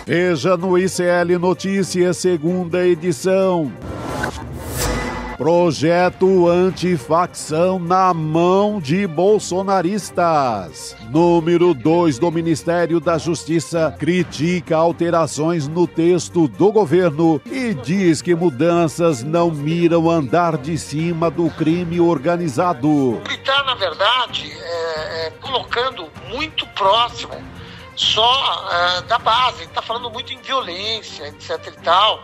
Veja no ICL Notícias, segunda edição. Projeto antifacção na mão de bolsonaristas. Número 2 do Ministério da Justiça critica alterações no texto do governo e diz que mudanças não miram andar de cima do crime organizado. Ele está, na verdade, colocando muito próximo só da base. Ele está falando muito em violência, etc e tal.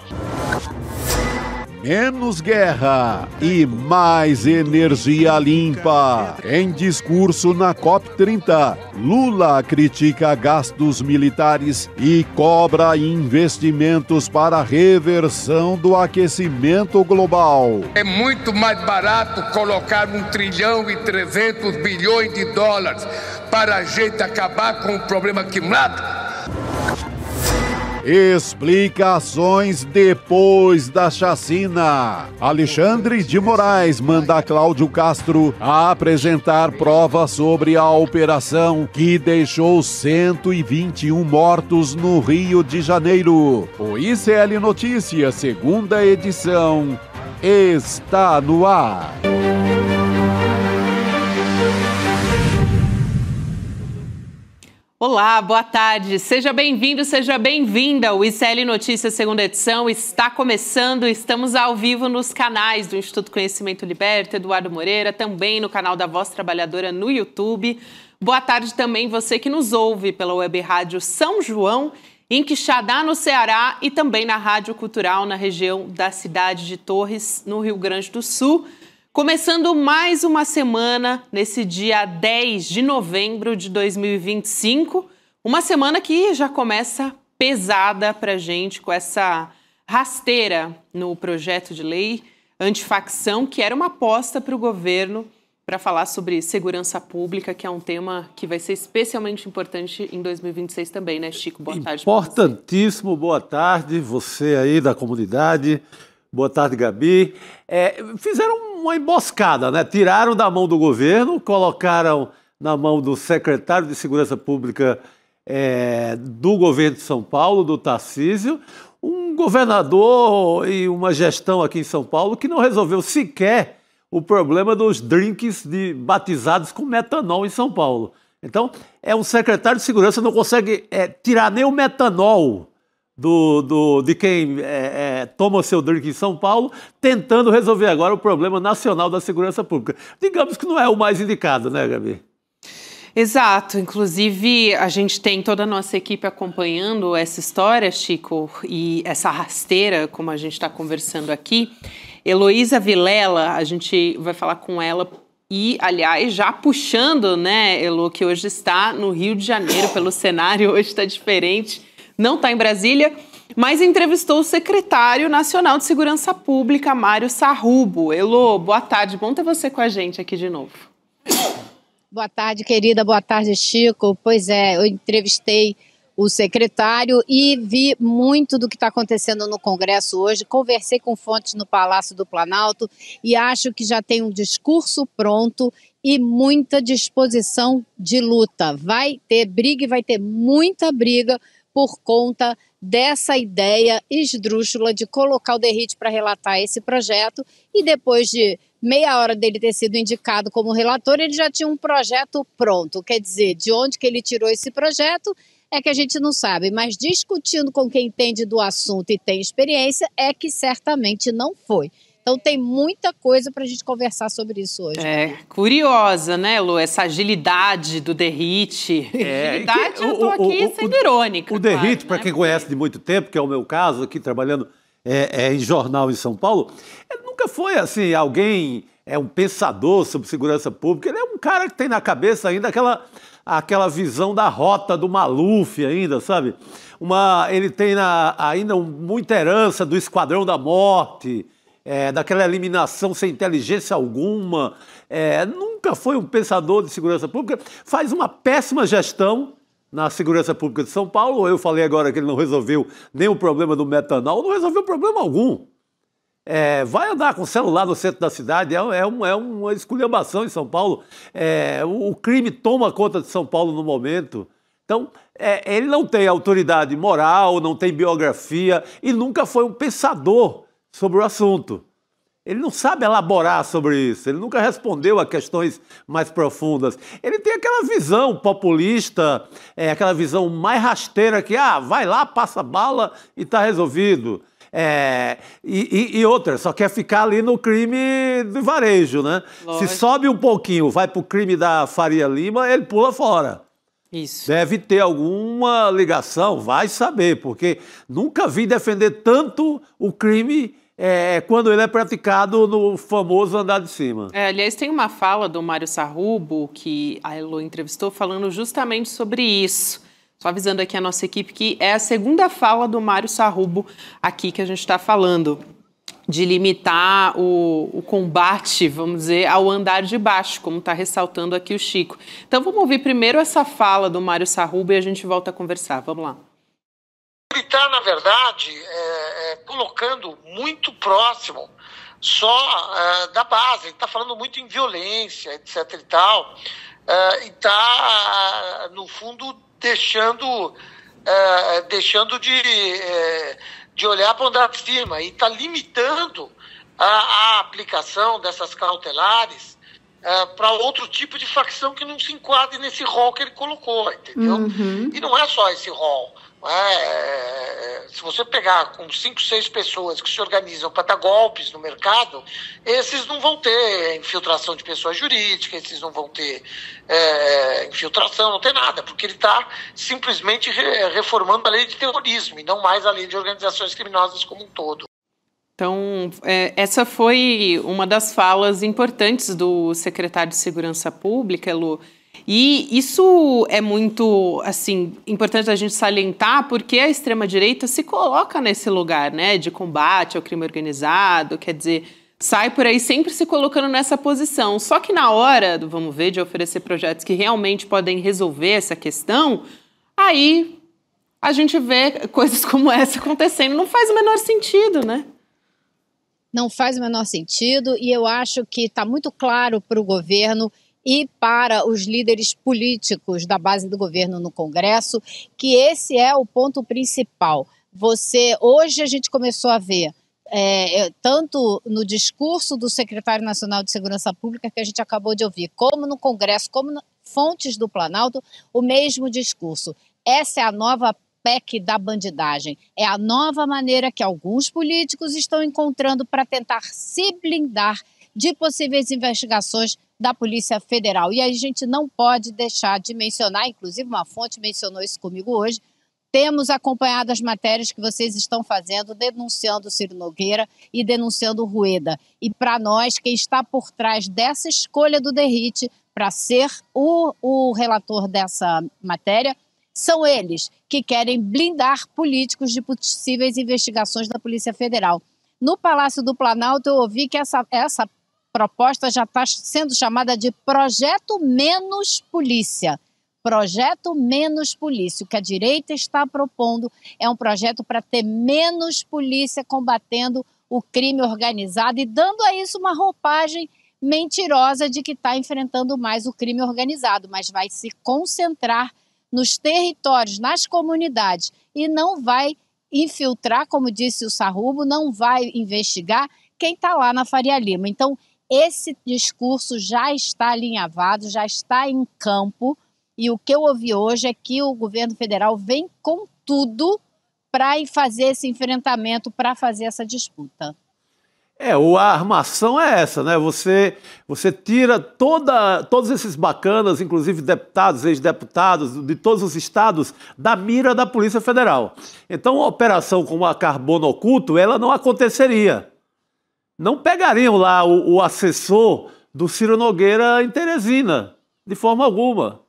Menos guerra e mais energia limpa. Em discurso na COP30, Lula critica gastos militares e cobra investimentos para a reversão do aquecimento global. É muito mais barato colocar 1,3 trilhão para a gente acabar com o problema climático. Explicações depois da chacina. Alexandre de Moraes manda Cláudio Castro apresentar provas sobre a operação que deixou 121 mortos no Rio de Janeiro. O ICL Notícias, segunda edição, está no ar. Olá, boa tarde. Seja bem-vindo, seja bem-vinda. O ICL Notícias, segunda edição, está começando. Estamos ao vivo nos canais do Instituto Conhecimento Liberta, Eduardo Moreira, também no canal da Voz Trabalhadora no YouTube. Boa tarde também você que nos ouve pela Web Rádio São João, em Quixadá, no Ceará, e também na Rádio Cultural, na região da cidade de Torres, no Rio Grande do Sul. Começando mais uma semana, nesse dia 10 de novembro de 2025, uma semana que já começa pesada para a gente, com essa rasteira no projeto de lei antifacção, que era uma aposta para o governo para falar sobre segurança pública, que é um tema que vai ser especialmente importante em 2026 também, né, Chico? Boa tarde. Importantíssimo, boa tarde, você aí da comunidade. Boa tarde, Gabi. Fizeram uma emboscada, né? Tiraram da mão do governo, colocaram na mão do secretário de Segurança Pública do governo de São Paulo, do Tarcísio, um governador e uma gestão aqui em São Paulo que não resolveu sequer o problema dos drinks batizados com metanol em São Paulo. Então, um secretário de Segurança não consegue tirar nem o metanol de quem toma seu drink em São Paulo, tentando resolver agora o problema nacional da segurança pública. Digamos que não é o mais indicado, né, Gabi? Exato. Inclusive, a gente tem toda a nossa equipe acompanhando essa história, Chico, e essa rasteira, como a gente está conversando aqui. Heloísa Vilela, a gente vai falar com ela e, aliás, já puxando, né, Elo, que hoje está no Rio de Janeiro, pelo cenário, hoje está diferente. Não está em Brasília, mas entrevistou o secretário nacional de Segurança Pública, Mário Sarrubo. Elô, boa tarde. Bom ter você com a gente aqui de novo. Boa tarde, querida. Boa tarde, Chico. Pois é, eu entrevistei o secretário e vi muito do que está acontecendo no Congresso hoje. Conversei com fontes no Palácio do Planalto e acho que já tem um discurso pronto e muita disposição de luta. Vai ter briga e vai ter muita briga por conta dessa ideia esdrúxula de colocar o Derrite para relatar esse projeto, e depois de meia hora dele ter sido indicado como relator, ele já tinha um projeto pronto. Quer dizer, de onde que ele tirou esse projeto é que a gente não sabe, mas discutindo com quem entende do assunto e tem experiência, é que certamente não foi. Então tem muita coisa para a gente conversar sobre isso hoje. Curiosa, né, Lu? Essa agilidade do Derrite. Agilidade, eu estou aqui sendo irônica. O Derrite, claro, para quem conhece de muito tempo, que é o meu caso, aqui trabalhando em jornal em São Paulo, ele nunca foi assim, alguém, um pensador sobre segurança pública. Ele é um cara que tem na cabeça ainda aquela visão da rota do Maluf ainda, sabe? Ele tem ainda muita herança do Esquadrão da Morte, daquela eliminação sem inteligência alguma, nunca foi um pensador de segurança pública, faz uma péssima gestão na segurança pública de São Paulo. Eu falei agora que ele não resolveu nem o problema do metanol, não resolveu problema algum. Vai andar com o celular no centro da cidade, é uma esculhambação em São Paulo. O crime toma conta de São Paulo no momento. Então, ele não tem autoridade moral, não tem biografia e nunca foi um pensador sobre o assunto. Ele não sabe elaborar sobre isso, ele nunca respondeu a questões mais profundas. Ele tem aquela visão populista, aquela visão mais rasteira que, vai lá, passa bala e está resolvido. E outra, só quer ficar ali no crime do varejo, né? Lógico. Se sobe um pouquinho, vai para o crime da Faria Lima, ele pula fora. Isso. Deve ter alguma ligação, vai saber, porque nunca vi defender tanto o crime quando ele é praticado no famoso andar de cima. Aliás, tem uma fala do Mário Sarrubo, que a Elo entrevistou, falando justamente sobre isso. Só avisando aqui a nossa equipe que é a segunda fala do Mário Sarrubo aqui que a gente está falando, de limitar o combate, vamos dizer, ao andar de baixo, como está ressaltando aqui o Chico. Então vamos ouvir primeiro essa fala do Mário Sarrubo e a gente volta a conversar. Vamos lá. Ele está, na verdade, colocando muito próximo só da base. Ele está falando muito em violência, etc. e tal, e está, no fundo, deixando de olhar para o andar de cima e está limitando a aplicação dessas cautelares para outro tipo de facção que não se enquadre nesse rol que ele colocou, entendeu? Uhum. E não é só esse rol. Se você pegar com 5, 6 pessoas que se organizam para dar golpes no mercado, esses não vão ter infiltração de pessoas jurídicas, esses não vão ter infiltração, não tem nada, porque ele está simplesmente reformando a lei de terrorismo e não mais a lei de organizações criminosas como um todo. Então, essa foi uma das falas importantes do secretário de Segurança Pública, Elu. E isso é muito, assim, importante a gente salientar, porque a extrema-direita se coloca nesse lugar, né, de combate ao crime organizado, quer dizer, sai por aí sempre se colocando nessa posição. Só que na hora, vamos ver, de oferecer projetos que realmente podem resolver essa questão, aí a gente vê coisas como essa acontecendo. Não faz o menor sentido, né? Não faz o menor sentido, e eu acho que está muito claro para o governo e para os líderes políticos da base do governo no Congresso que esse é o ponto principal. Hoje a gente começou a ver, tanto no discurso do secretário nacional de Segurança Pública que a gente acabou de ouvir, como no Congresso, como fontes do Planalto, o mesmo discurso. Essa é a nova PEC da bandidagem. É a nova maneira que alguns políticos estão encontrando para tentar se blindar de possíveis investigações da Polícia Federal. E a gente não pode deixar de mencionar, inclusive uma fonte mencionou isso comigo hoje, temos acompanhado as matérias que vocês estão fazendo, denunciando o Ciro Nogueira e denunciando o Rueda. E para nós, quem está por trás dessa escolha do Derrite para ser o relator dessa matéria, são eles que querem blindar políticos de possíveis investigações da Polícia Federal. No Palácio do Planalto, eu ouvi que essa proposta já está sendo chamada de Projeto Menos Polícia. Projeto Menos Polícia. O que a direita está propondo é um projeto para ter menos polícia combatendo o crime organizado e dando a isso uma roupagem mentirosa de que está enfrentando mais o crime organizado, mas vai se concentrar nos territórios, nas comunidades, e não vai infiltrar, como disse o Sarrubo, não vai investigar quem está lá na Faria Lima. Então, esse discurso já está alinhavado, já está em campo, e o que eu ouvi hoje é que o governo federal vem com tudo para fazer esse enfrentamento, para fazer essa disputa. A armação é essa, né? Você tira todos esses bacanas, inclusive deputados, ex-deputados de todos os estados, da mira da Polícia Federal. Então, uma operação como a Carbono Oculto, ela não aconteceria. Não pegariam lá o assessor do Ciro Nogueira em Teresina, de forma alguma.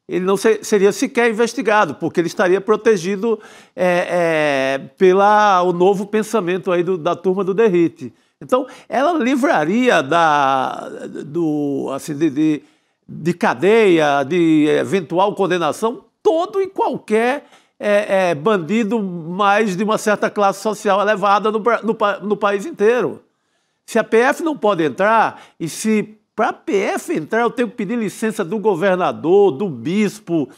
Ele não seria sequer investigado, porque ele estaria protegido pelo novo pensamento aí da turma do Derrite. Então, ela livraria de cadeia, de eventual condenação, todo e qualquer bandido mais de uma certa classe social elevada no país inteiro. Se a PF não pode entrar e se Para a PF entrar, eu tenho que pedir licença do governador, do bispo,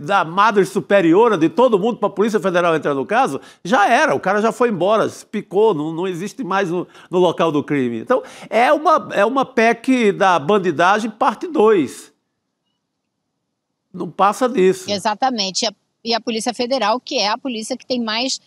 da madre superiora, de todo mundo, para a Polícia Federal entrar no caso. Já era, o cara já foi embora, se picou, não existe mais no local do crime. Então, é uma PEC da bandidagem parte 2. Não passa disso. Exatamente. E a Polícia Federal, que é a polícia que tem mais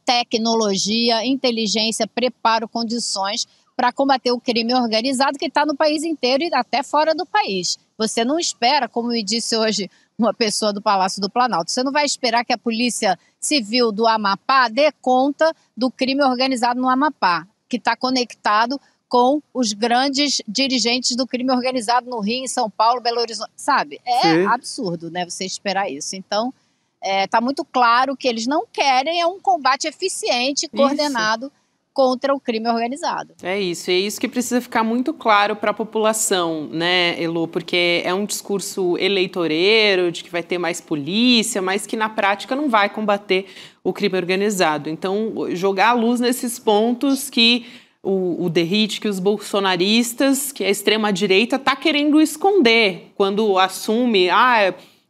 tecnologia, inteligência, preparo, condições para combater o crime organizado que está no país inteiro e até fora do país. Você não espera, como me disse hoje uma pessoa do Palácio do Planalto, você não vai esperar que a Polícia Civil do Amapá dê conta do crime organizado no Amapá, que está conectado com os grandes dirigentes do crime organizado no Rio, em São Paulo, Belo Horizonte, sabe? Sim. Absurdo, né, você esperar isso. Então, está muito claro que eles não querem um combate eficiente, coordenado contra o crime organizado. É isso que precisa ficar muito claro para a população, né, Elô? Porque é um discurso eleitoreiro, de que vai ter mais polícia, mas que na prática não vai combater o crime organizado. Então, jogar a luz nesses pontos que o Derrite, que os bolsonaristas, que a extrema-direita está querendo esconder quando assume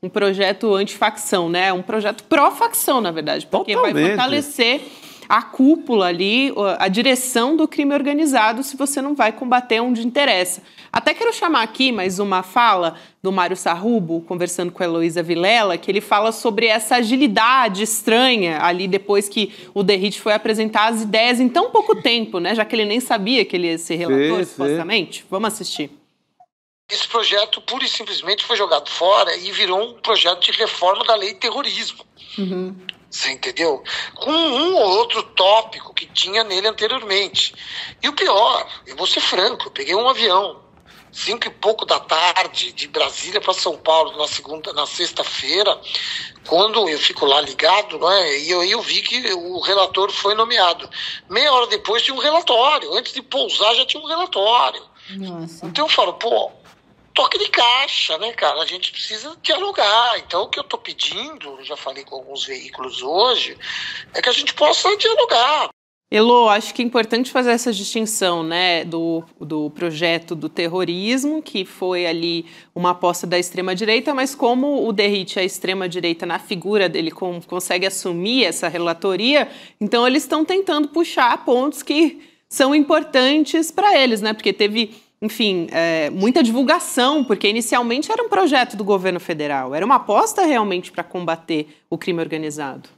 um projeto antifacção, né? Um projeto pró-facção, na verdade, porque vai fortalecer a cúpula ali, a direção do crime organizado, se você não vai combater onde interessa. Até quero chamar aqui mais uma fala do Mário Sarrubo, conversando com a Heloísa Vilela, que ele fala sobre essa agilidade estranha ali depois que o Derrite foi apresentar as ideias em tão pouco tempo, né? Já que ele nem sabia que ele ia ser relator, supostamente. Vamos assistir. Esse projeto, pura e simplesmente, foi jogado fora e virou um projeto de reforma da lei de terrorismo. Uhum. Você entendeu? Com um ou outro tópico que tinha nele anteriormente. E o pior, eu vou ser franco, eu peguei um avião, 5 e pouco da tarde, de Brasília para São Paulo, na sexta-feira, quando eu fico lá ligado, né, e eu vi que o relator foi nomeado. Meia hora depois tinha um relatório, antes de pousar já tinha um relatório. Nossa. Então eu falo, toque de caixa, né, cara? A gente precisa dialogar. Então, o que eu tô pedindo, já falei com alguns veículos hoje, é que a gente possa dialogar. Elô, acho que é importante fazer essa distinção, né, do projeto do terrorismo, que foi ali uma aposta da extrema-direita, mas como o Derrite, a extrema-direita, na figura dele, consegue assumir essa relatoria, então eles estão tentando puxar pontos que são importantes para eles, né, porque teve... Enfim, muita divulgação, porque inicialmente era um projeto do governo federal, era uma aposta realmente para combater o crime organizado.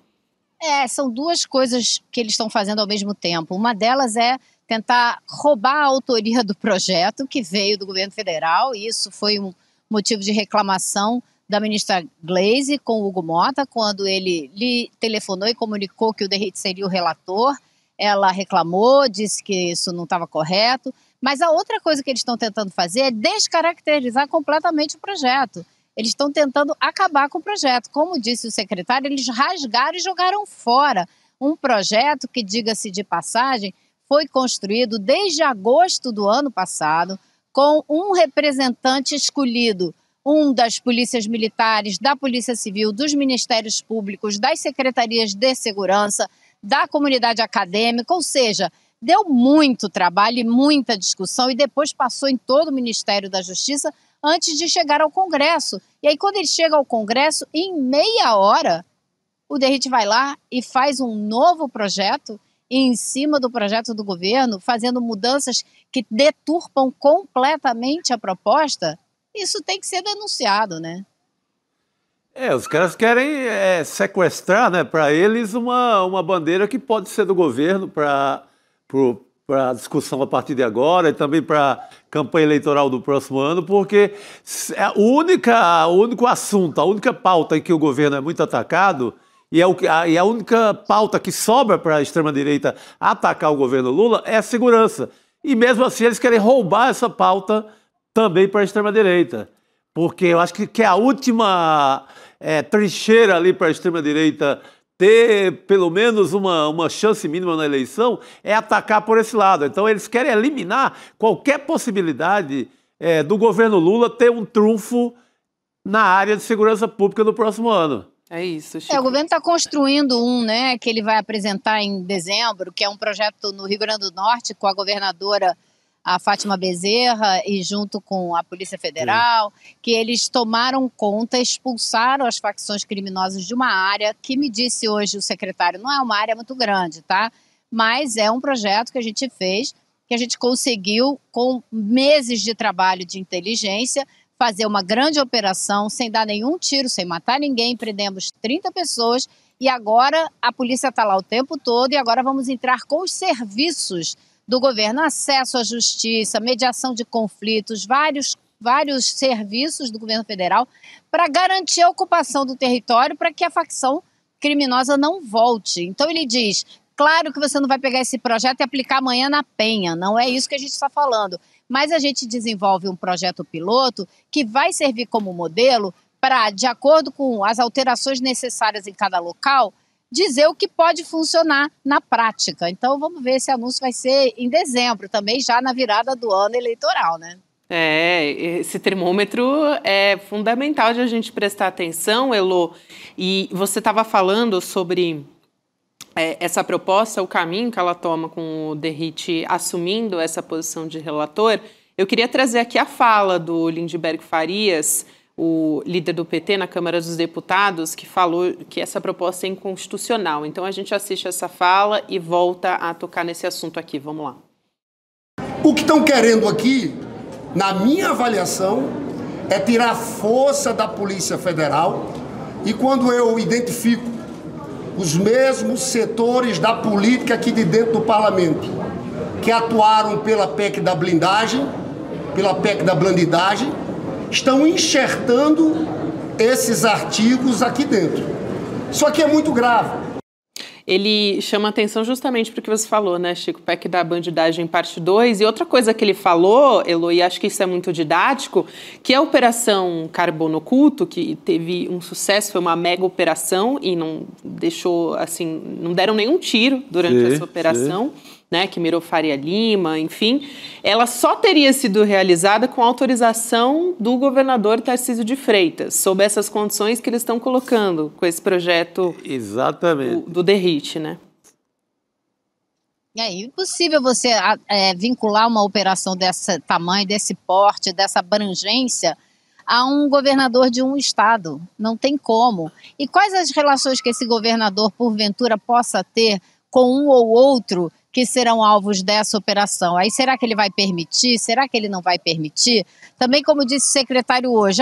São duas coisas que eles estão fazendo ao mesmo tempo. Uma delas é tentar roubar a autoria do projeto, que veio do governo federal, e isso foi um motivo de reclamação da ministra Gleisi com o Hugo Mota, quando ele lhe telefonou e comunicou que o Derrite seria o relator. Ela reclamou, disse que isso não estava correto. Mas a outra coisa que eles estão tentando fazer é descaracterizar completamente o projeto. Eles estão tentando acabar com o projeto. Como disse o secretário, eles rasgaram e jogaram fora um projeto que, diga-se de passagem, foi construído desde agosto do ano passado, com um representante escolhido, um das polícias militares, da Polícia Civil, dos Ministérios Públicos, das Secretarias de Segurança, da comunidade acadêmica, ou seja... Deu muito trabalho e muita discussão e depois passou em todo o Ministério da Justiça antes de chegar ao Congresso. E aí, quando ele chega ao Congresso, em meia hora, o Derrite vai lá e faz um novo projeto em cima do projeto do governo, fazendo mudanças que deturpam completamente a proposta. Isso tem que ser denunciado, né? Os caras querem sequestrar, né, para eles uma bandeira que pode ser do governo para a discussão a partir de agora e também para a campanha eleitoral do próximo ano, porque o único assunto, a única pauta em que o governo é muito atacado e a única pauta que sobra para a extrema-direita atacar o governo Lula é a segurança. E mesmo assim eles querem roubar essa pauta também para a extrema-direita, porque eu acho que a última trincheira ali para a extrema-direita ter pelo menos uma chance mínima na eleição é atacar por esse lado. Então eles querem eliminar qualquer possibilidade do governo Lula ter um trunfo na área de segurança pública no próximo ano. É isso, Chico. O governo está construindo né, que ele vai apresentar em dezembro, que é um projeto no Rio Grande do Norte com a governadora a Fátima Bezerra e junto com a Polícia Federal, que eles tomaram conta, expulsaram as facções criminosas de uma área que, me disse hoje o secretário, não é uma área muito grande, tá? Mas é um projeto que a gente fez, que a gente conseguiu, com meses de trabalho de inteligência, fazer uma grande operação sem dar nenhum tiro, sem matar ninguém, prendemos 30 pessoas e agora a polícia está lá o tempo todo e agora vamos entrar com os serviços do governo, acesso à justiça, mediação de conflitos, vários serviços do governo federal para garantir a ocupação do território para que a facção criminosa não volte. Então ele diz, claro que você não vai pegar esse projeto e aplicar amanhã na Penha, não é isso que a gente está falando, mas a gente desenvolve um projeto piloto que vai servir como modelo para, de acordo com as alterações necessárias em cada local, dizer o que pode funcionar na prática. Então, vamos ver, esse anúncio vai ser em dezembro, também já na virada do ano eleitoral, né? Esse termômetro é fundamental de a gente prestar atenção, Elô. E você estava falando sobre essa proposta, o caminho que ela toma com o Derrite assumindo essa posição de relator. Eu queria trazer aqui a fala do Lindbergh Farias, o líder do PT na Câmara dos Deputados, que falou que essa proposta é inconstitucional. Então a gente assiste essa fala e volta a tocar nesse assunto aqui. Vamos lá. O que estão querendo aqui, na minha avaliação, é tirar a força da Polícia Federal e quando eu identifico os mesmos setores da política aqui de dentro do parlamento que atuaram pela PEC da blindagem, pela PEC da blandidagem, estão enxertando esses artigos aqui dentro. Isso aqui é muito grave. Ele chama atenção justamente para o que você falou, né, Chico? PEC da bandidagem parte 2. E outra coisa que ele falou, Elô, e acho que isso é muito didático, que a Operação Carbono Oculto, que teve um sucesso, foi uma mega operação e não deixou, assim, não deram nenhum tiro durante essa operação. Né, que mirou Faria Lima, enfim, ela só teria sido realizada com autorização do governador Tarcísio de Freitas, sob essas condições que eles estão colocando com esse projeto. Exatamente. Do Derrite, né? É impossível você vincular uma operação desse tamanho, desse porte, dessa abrangência a um governador de um estado. Não tem como. E quais as relações que esse governador, porventura, possa ter com um ou outro que serão alvos dessa operação? Aí será que ele vai permitir? Será que ele não vai permitir? Também, como disse o secretário hoje,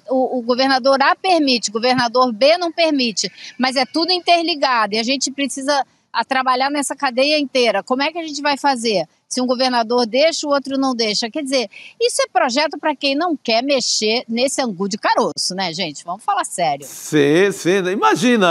o governador A permite, o governador B não permite, mas é tudo interligado e a gente precisa trabalhar nessa cadeia inteira. Como é que a gente vai fazer? Se um governador deixa, o outro não deixa. Quer dizer, isso é projeto para quem não quer mexer nesse angu de caroço, né, gente? Vamos falar sério. Sim. Imagina,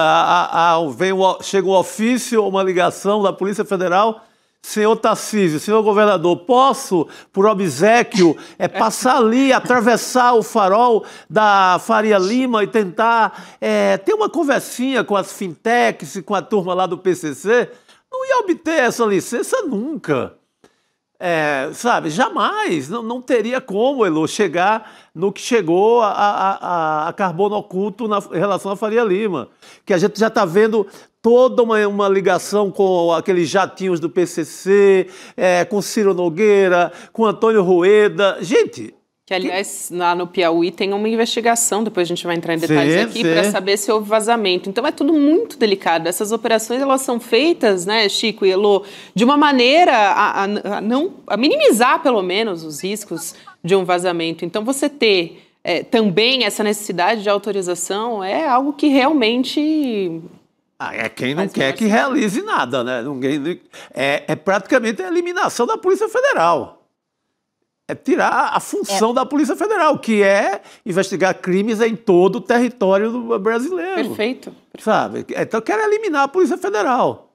chega um ofício, uma ligação da Polícia Federal. Senhor Tarcísio, senhor governador, posso, por obséquio, passar ali, atravessar o farol da Faria Lima e tentar ter uma conversinha com as fintechs e com a turma lá do PCC? Não ia obter essa licença nunca. Sabe, jamais, não teria como, Elô, chegar no que chegou a Carbono Oculto em relação à Faria Lima, que a gente já está vendo toda uma ligação com aqueles jatinhos do PCC, com Ciro Nogueira, com Antônio Rueda, gente... Que, aliás, lá no Piauí tem uma investigação, depois a gente vai entrar em detalhes aqui, para saber se houve vazamento. Então é tudo muito delicado. Essas operações, elas são feitas, né, Chico e Elô, de uma maneira a minimizar, pelo menos, os riscos de um vazamento. Então você ter também essa necessidade de autorização é algo que realmente... quem não quer que realize nada, né? Praticamente a eliminação da Polícia Federal. É tirar a função da Polícia Federal, que é investigar crimes em todo o território brasileiro. Perfeito. Sabe? Então, quero eliminar a Polícia Federal.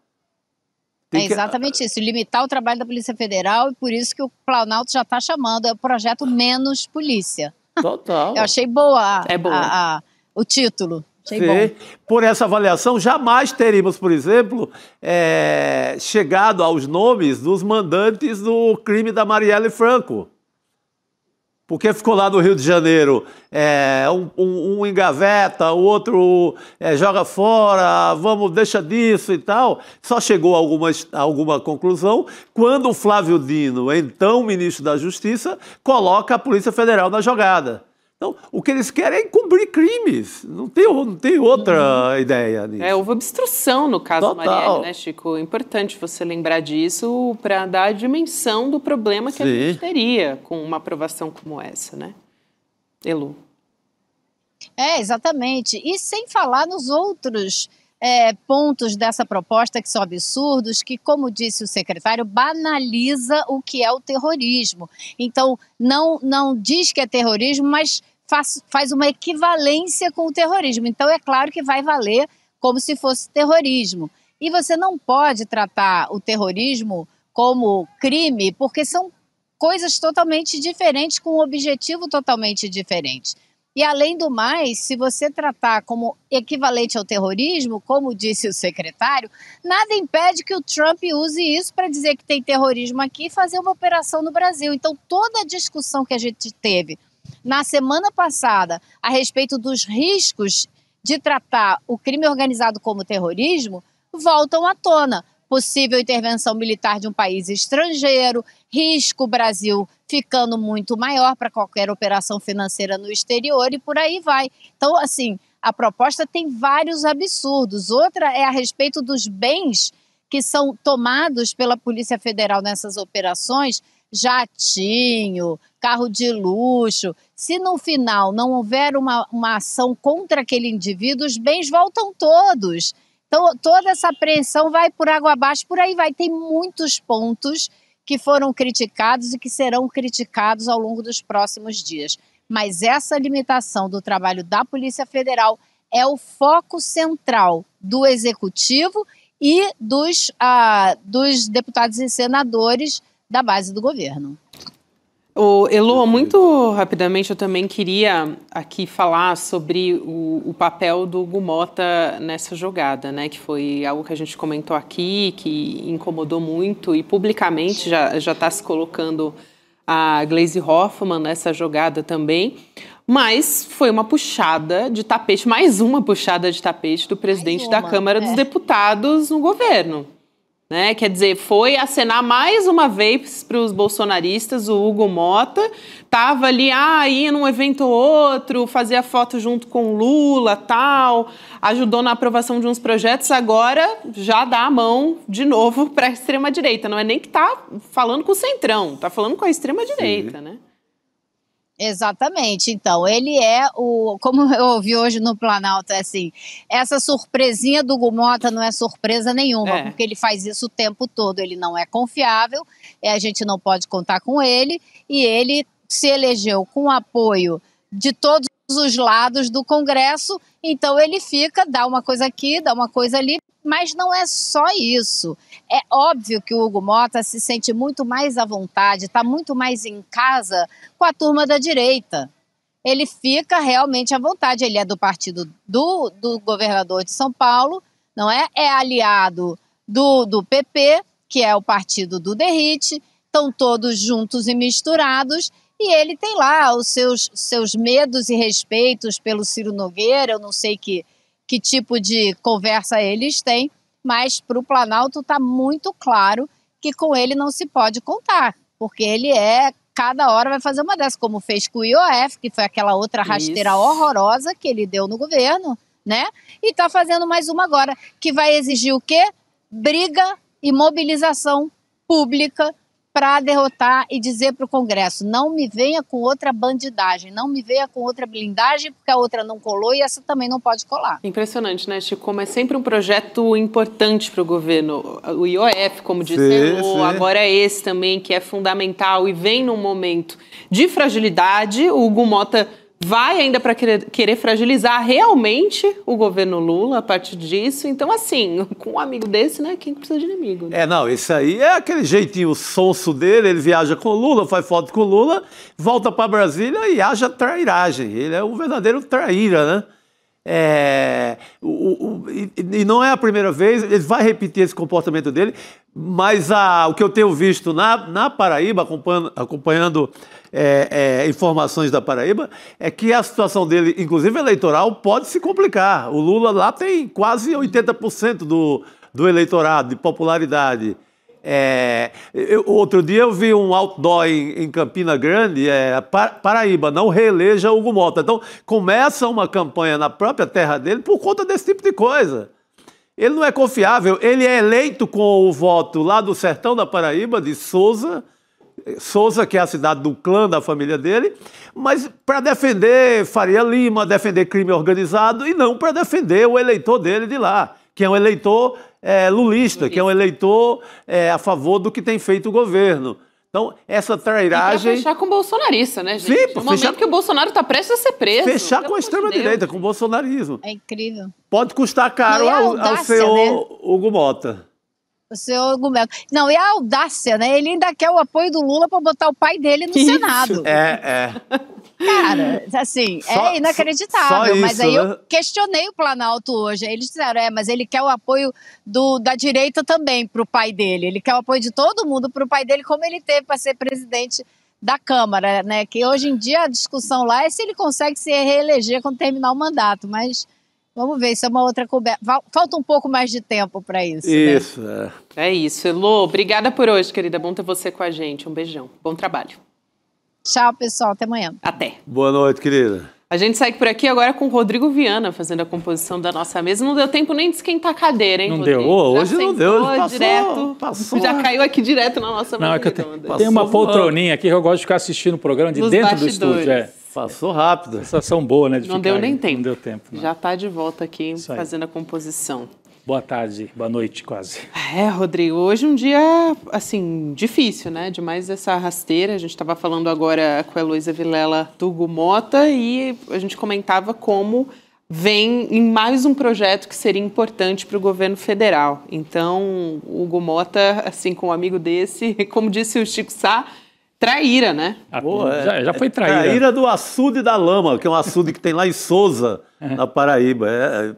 Exatamente isso, limitar o trabalho da Polícia Federal, e por isso que o Planalto já está chamando, é o projeto Menos Polícia. Total. Eu achei boa o título. Achei bom. Por essa avaliação, jamais teríamos, por exemplo, chegado aos nomes dos mandantes do crime da Marielle Franco. porque ficou lá no Rio de Janeiro, um engaveta, o outro joga fora, deixa disso e tal. Só chegou a alguma conclusão quando o Flávio Dino, então ministro da Justiça, coloca a Polícia Federal na jogada. Então, o que eles querem é encobrir crimes. Não tem outra ideia nisso. Houve obstrução no caso Total. Marielle, né, Chico? É importante você lembrar disso para dar a dimensão do problema que a gente teria com uma aprovação como essa, né? Elu. Exatamente. E sem falar nos outros pontos dessa proposta que são absurdos, que, como disse o secretário, banaliza o que é o terrorismo. Então, não diz que é terrorismo, mas faz uma equivalência com o terrorismo. Então, é claro que vai valer como se fosse terrorismo. E você não pode tratar o terrorismo como crime, porque são coisas totalmente diferentes, com um objetivo totalmente diferente. E, além do mais, se você tratar como equivalente ao terrorismo, como disse o secretário, nada impede que o Trump use isso para dizer que tem terrorismo aqui e fazer uma operação no Brasil. Então, toda a discussão que a gente teve na semana passada a respeito dos riscos de tratar o crime organizado como terrorismo voltam à tona. Possível intervenção militar de um país estrangeiro, risco Brasil ficando muito maior para qualquer operação financeira no exterior e por aí vai. Então, assim, a proposta tem vários absurdos. Outra é a respeito dos bens que são tomados pela Polícia Federal nessas operações, jatinho, carro de luxo. Se no final não houver uma ação contra aquele indivíduo, os bens voltam todos. Então, toda essa apreensão vai por água abaixo, por aí vai. Tem muitos pontos que foram criticados e que serão criticados ao longo dos próximos dias. Mas essa limitação do trabalho da Polícia Federal é o foco central do Executivo e dos deputados e senadores da base do governo. Elu, muito rapidamente eu também queria aqui falar sobre o papel do Hugo Motta nessa jogada, né? Que foi algo que a gente comentou aqui, que incomodou muito e publicamente já está se colocando a Gleisi Hoffmann nessa jogada também. Mas foi uma puxada de tapete, mais uma puxada de tapete do presidente da Câmara dos Deputados no governo. Né? Quer dizer, foi acenar mais uma vez para os bolsonaristas. O Hugo Motta estava ali, ia num evento ou outro, fazia foto junto com o Lula, tal, ajudou na aprovação de uns projetos, agora já dá a mão de novo para a extrema-direita. Não é nem que está falando com o centrão, está falando com a extrema-direita, né? Exatamente. Então, ele como eu ouvi hoje no Planalto, assim, essa surpresinha do Hugo Motta não é surpresa nenhuma, porque ele faz isso o tempo todo, ele não é confiável, a gente não pode contar com ele, e ele se elegeu com o apoio de todos os lados do Congresso, então ele dá uma coisa aqui, dá uma coisa ali, mas não é só isso. É óbvio que o Hugo Motta se sente muito mais à vontade, está muito mais em casa com a turma da direita. Ele fica realmente à vontade, ele é do partido do governador de São Paulo, não é? É aliado do PP, que é o partido do Derrite, estão todos juntos e misturados, e ele tem lá os seus medos e respeitos pelo Ciro Nogueira, eu não sei que tipo de conversa eles têm, mas para o Planalto está muito claro que com ele não se pode contar, porque ele cada hora vai fazer uma dessas, como fez com o IOF, que foi aquela outra rasteira horrorosa que ele deu no governo, né? E está fazendo mais uma agora, que vai exigir o quê? Briga e mobilização pública para derrotar e dizer para o Congresso, não me venha com outra bandidagem, não me venha com outra blindagem, porque a outra não colou e essa também não pode colar. Impressionante, né, Chico? Como é sempre um projeto importante para o governo. O IOF, como disse, agora é esse também, que é fundamental e vem num momento de fragilidade. O Hugo Motta vai ainda para querer fragilizar realmente o governo Lula a partir disso. Então, assim, com um amigo desse, né, quem precisa de inimigo? Né? Esse aí é aquele jeitinho sonso dele, ele viaja com o Lula, faz foto com o Lula, volta para Brasília e haja trairagem. Ele é um verdadeiro traíra, né? O e não é a primeira vez, ele vai repetir esse comportamento dele, mas o que eu tenho visto na Paraíba, acompanhando informações da Paraíba, é que a situação dele, inclusive eleitoral, pode se complicar. O Lula lá tem quase 80% do eleitorado, de popularidade. Outro dia eu vi um outdoor em Campina Grande, Paraíba, não reeleja Hugo Mota. Então começa uma campanha na própria terra dele por conta desse tipo de coisa. Ele não é confiável, ele é eleito com o voto lá do sertão da Paraíba, de Souza, que é a cidade do clã da família dele, mas para defender Faria Lima, defender crime organizado e não para defender o eleitor dele de lá, que é um eleitor lulista, que é um eleitor a favor do que tem feito o governo. Então, essa trairagem... E fechar com o bolsonarista, né, gente? Sim, no momento que o Bolsonaro está prestes a ser preso. Fechar com a extrema-direita, com o bolsonarismo. É incrível. Pode custar caro ao senhor, né? Hugo Mota. O senhor Hugo Mota. Não, e a audácia, né? Ele ainda quer o apoio do Lula para botar o pai dele no Senado. Cara, assim, é inacreditável. Só mas isso, aí né? eu questionei o Planalto hoje. Eles disseram, mas ele quer o apoio da direita também pro pai dele. Ele quer o apoio de todo mundo pro pai dele, como ele teve para ser presidente da Câmara, né? Que hoje em dia a discussão lá é se ele consegue se reeleger quando terminar o mandato. Mas vamos ver, isso é uma outra conversa. Falta um pouco mais de tempo para isso. Isso, né? É isso. Elô, obrigada por hoje, querida. Bom ter você com a gente. Um beijão. Bom trabalho. Tchau, pessoal. Até amanhã. Até. Boa noite, querida. A gente segue por aqui agora com o Rodrigo Viana fazendo a composição da nossa mesa. Não deu tempo nem de esquentar a cadeira, hein, Não Rodrigo? deu. Hoje não deu. Passou. Já caiu aqui direto na nossa mesa. Não, é que tem uma poltroninha aqui que eu gosto de ficar assistindo o programa de dentro do estúdio. Passou rápido. Sensação boa, né? Não deu nem tempo. Não deu tempo. Não. Já está de volta aqui fazendo a composição. Boa tarde, boa noite quase. Rodrigo, hoje um dia, assim, difícil, né? Demais essa rasteira. A gente estava falando agora com a Heloísa Vilela do Hugo Mota e a gente comentava como vem em mais um projeto que seria importante para o governo federal. Então, o Hugo Mota, assim, com um amigo desse, como disse o Chico Sá, traíra, né? Já foi traíra. Traíra do açude da lama, que é um açude que tem lá em Souza, na Paraíba.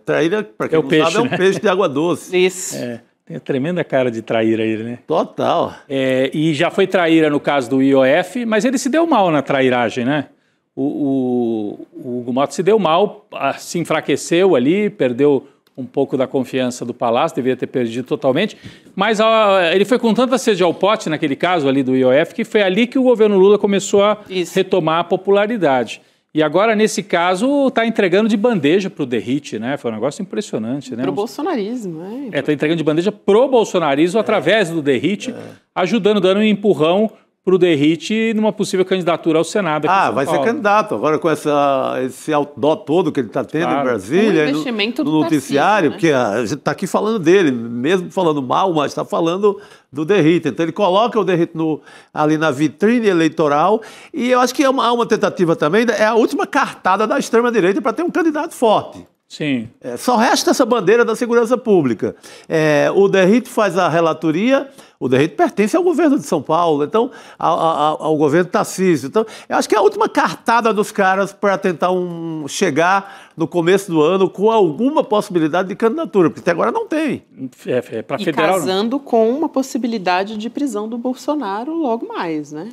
Traíra, para quem não sabe, é um peixe de água doce. Isso. Tem a tremenda cara de traíra ele, né? Total. E já foi traíra no caso do IOF, mas ele se deu mal na trairagem, né? O Hugo Mota se deu mal, se enfraqueceu ali, perdeu um pouco da confiança do Palácio, deveria ter perdido totalmente, mas ele foi com tanta sede ao pote naquele caso ali do IOF, que foi ali que o governo Lula começou a retomar a popularidade. E agora, nesse caso, está entregando de bandeja para o Derrite, né? Foi um negócio impressionante, né? Para o bolsonarismo, né? Está entregando de bandeja pro bolsonarismo através do Derrite, dando um empurrão para o Derrite numa possível candidatura ao Senado aqui em São vai Paulo. ser candidato. Agora com esse outdoor todo que ele está tendo em Brasília, no noticiário, né? Porque a gente está aqui falando dele, mesmo falando mal, mas está falando do Derrite. Então ele coloca o Derrite ali na vitrine eleitoral e eu acho que há uma tentativa também, é a última cartada da extrema-direita para ter um candidato forte. Sim. Só resta essa bandeira da segurança pública. O Derrite faz a relatoria, o Derrite pertence ao governo de São Paulo, então ao governo Tarcísio. Então, eu acho que é a última cartada dos caras para tentar chegar no começo do ano com alguma possibilidade de candidatura, porque até agora não tem. Para federal. Casando com uma possibilidade de prisão do Bolsonaro logo mais, né?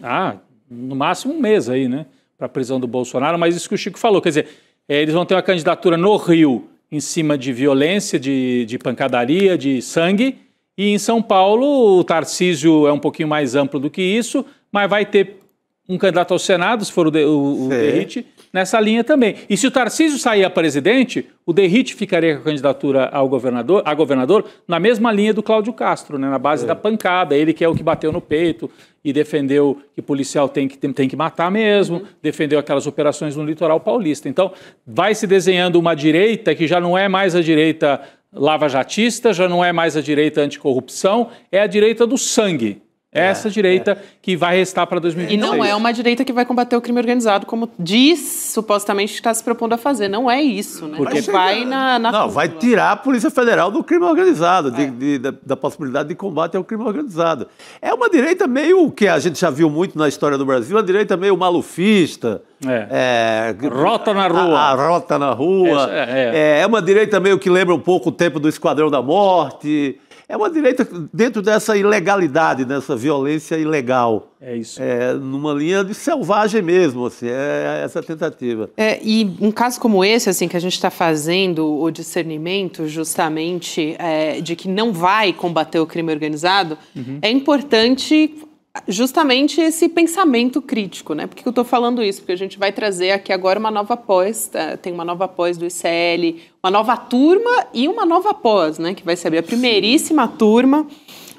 No máximo um mês aí, né? Para a prisão do Bolsonaro, mas isso que o Chico falou, quer dizer, eles vão ter uma candidatura no Rio em cima de violência, de pancadaria, de sangue. E em São Paulo, o Tarcísio é um pouquinho mais amplo do que isso, mas vai ter um candidato ao Senado, se for o Derrite, nessa linha também. E se o Tarcísio sair a presidente, o Derrite ficaria com a candidatura a governador na mesma linha do Cláudio Castro, né, na base da pancada. Ele que é o que bateu no peito e defendeu que policial tem que matar mesmo, defendeu aquelas operações no litoral paulista. Então, vai se desenhando uma direita que já não é mais a direita lavajatista, já não é mais a direita anticorrupção, é a direita do sangue. Essa direita que vai restar para 2026. E não é uma direita que vai combater o crime organizado, como diz, supostamente, que está se propondo a fazer. Não é isso, né? Porque vai Não, vai tirar a Polícia Federal do crime organizado, da possibilidade de combate ao crime organizado. É uma direita meio, que a gente já viu muito na história do Brasil, uma direita meio malufista. Rota na rua. A rota na rua. É uma direita meio que lembra um pouco o tempo do Esquadrão da Morte. É uma direita dentro dessa ilegalidade, dessa violência ilegal. É isso. Numa linha de selvagem mesmo, assim, essa tentativa. E um caso como esse, assim, que a gente está fazendo o discernimento justamente de que não vai combater o crime organizado, é importante justamente esse pensamento crítico, né? Por que eu estou falando isso? Porque a gente vai trazer aqui agora uma nova pós, tem uma nova pós do ICL, uma nova turma e uma nova pós, né? Que vai ser a primeiríssima turma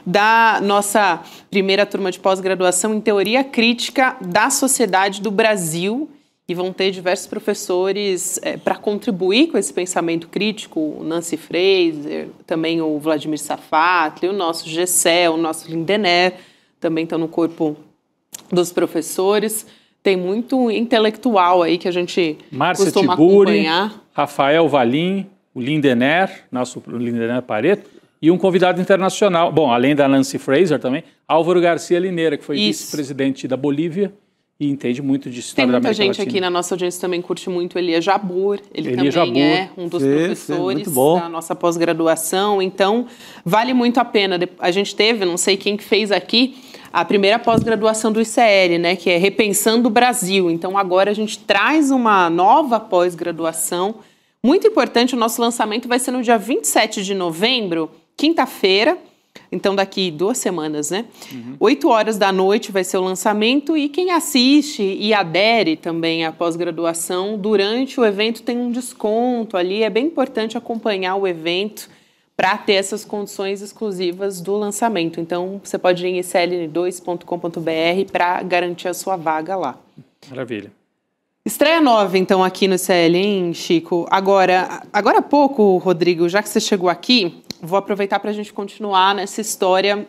da nossa primeira turma de pós-graduação em Teoria Crítica da Sociedade do Brasil. E vão ter diversos professores para contribuir com esse pensamento crítico, o Nancy Fraser, também o Vladimir Safatli, o nosso Gessé, o nosso Lindener, também estão no corpo dos professores. Tem muito intelectual aí que a gente costuma acompanhar. Rafael Valim, o Lindener, nosso Lindener Pareto, e um convidado internacional, bom, além da Nancy Fraser também, Álvaro Garcia Lineira, que foi vice-presidente da Bolívia e entende muito de história da América Latina. Tem muita gente aqui na nossa audiência também curte muito Elias Jabbour. Ele também é um dos professores da nossa pós-graduação. Então, vale muito a pena. A gente teve, não sei quem que fez aqui, a primeira pós-graduação do ICL, né, que é Repensando o Brasil. Então, agora a gente traz uma nova pós-graduação. Muito importante, o nosso lançamento vai ser no dia 27 de novembro, quinta-feira. Então, daqui 2 semanas, né? 8h da noite vai ser o lançamento e quem assiste e adere também à pós-graduação, durante o evento tem um desconto ali. É bem importante acompanhar o evento para ter essas condições exclusivas do lançamento. Então, você pode ir em icln2.com.br para garantir a sua vaga lá. Maravilha. Estreia nova, então, aqui no ICL, hein, Chico? Agora há pouco, Rodrigo, já que você chegou aqui, vou aproveitar para a gente continuar nessa história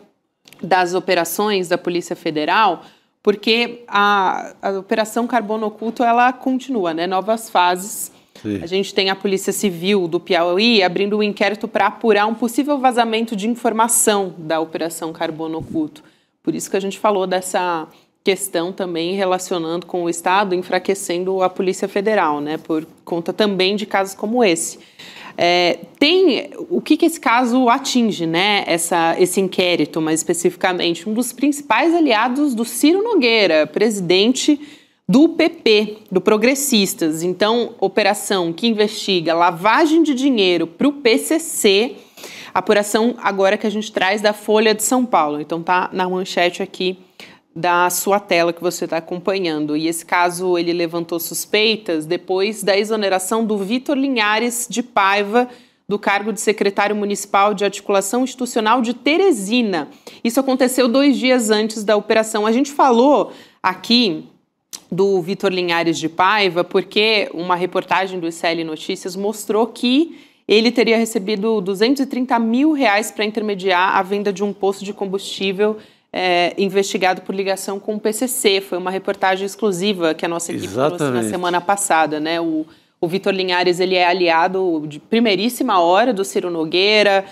das operações da Polícia Federal, porque a Operação Carbono Oculto, ela continua, né? Novas fases. Sim. A gente tem a Polícia Civil do Piauí abrindo um inquérito para apurar um possível vazamento de informação da Operação Carbono Oculto. Por isso que a gente falou dessa questão também relacionando com o Estado, enfraquecendo a Polícia Federal, né? Por conta também de casos como esse. O que esse caso atinge, né? Esse inquérito, mais especificamente, um dos principais aliados do Ciro Nogueira, presidente do PP, do Progressistas. Então, operação que investiga lavagem de dinheiro para o PCC, apuração agora que a gente traz da Folha de São Paulo. Então, tá na manchete aqui da sua tela que você está acompanhando. E esse caso, ele levantou suspeitas depois da exoneração do Vitor Linhares de Paiva do cargo de secretário municipal de articulação institucional de Teresina. Isso aconteceu 2 dias antes da operação. A gente falou aqui do Vitor Linhares de Paiva porque uma reportagem do ICL Notícias mostrou que ele teria recebido R$230 mil para intermediar a venda de um posto de combustível investigado por ligação com o PCC. Foi uma reportagem exclusiva que a nossa equipe trouxe na semana passada, né? O Vitor Linhares, ele é aliado de primeiríssima hora do Ciro Nogueira,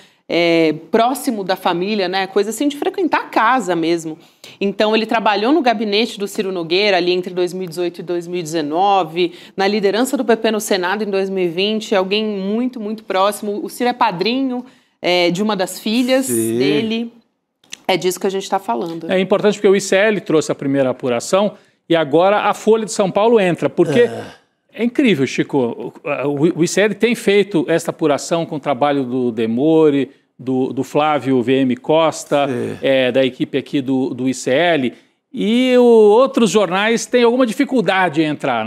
próximo da família, né? Coisa assim de frequentar a casa mesmo. Então, ele trabalhou no gabinete do Ciro Nogueira ali entre 2018 e 2019, na liderança do PP no Senado em 2020, alguém muito, muito próximo. O Ciro é padrinho de uma das filhas dele. É disso que a gente está falando. É importante porque o ICL trouxe a primeira apuração e agora a Folha de São Paulo entra, porque é incrível, Chico. O ICL tem feito esta apuração com o trabalho do Demore, do Flávio VM Costa, da equipe aqui do ICL, e outros jornais têm alguma dificuldade em entrar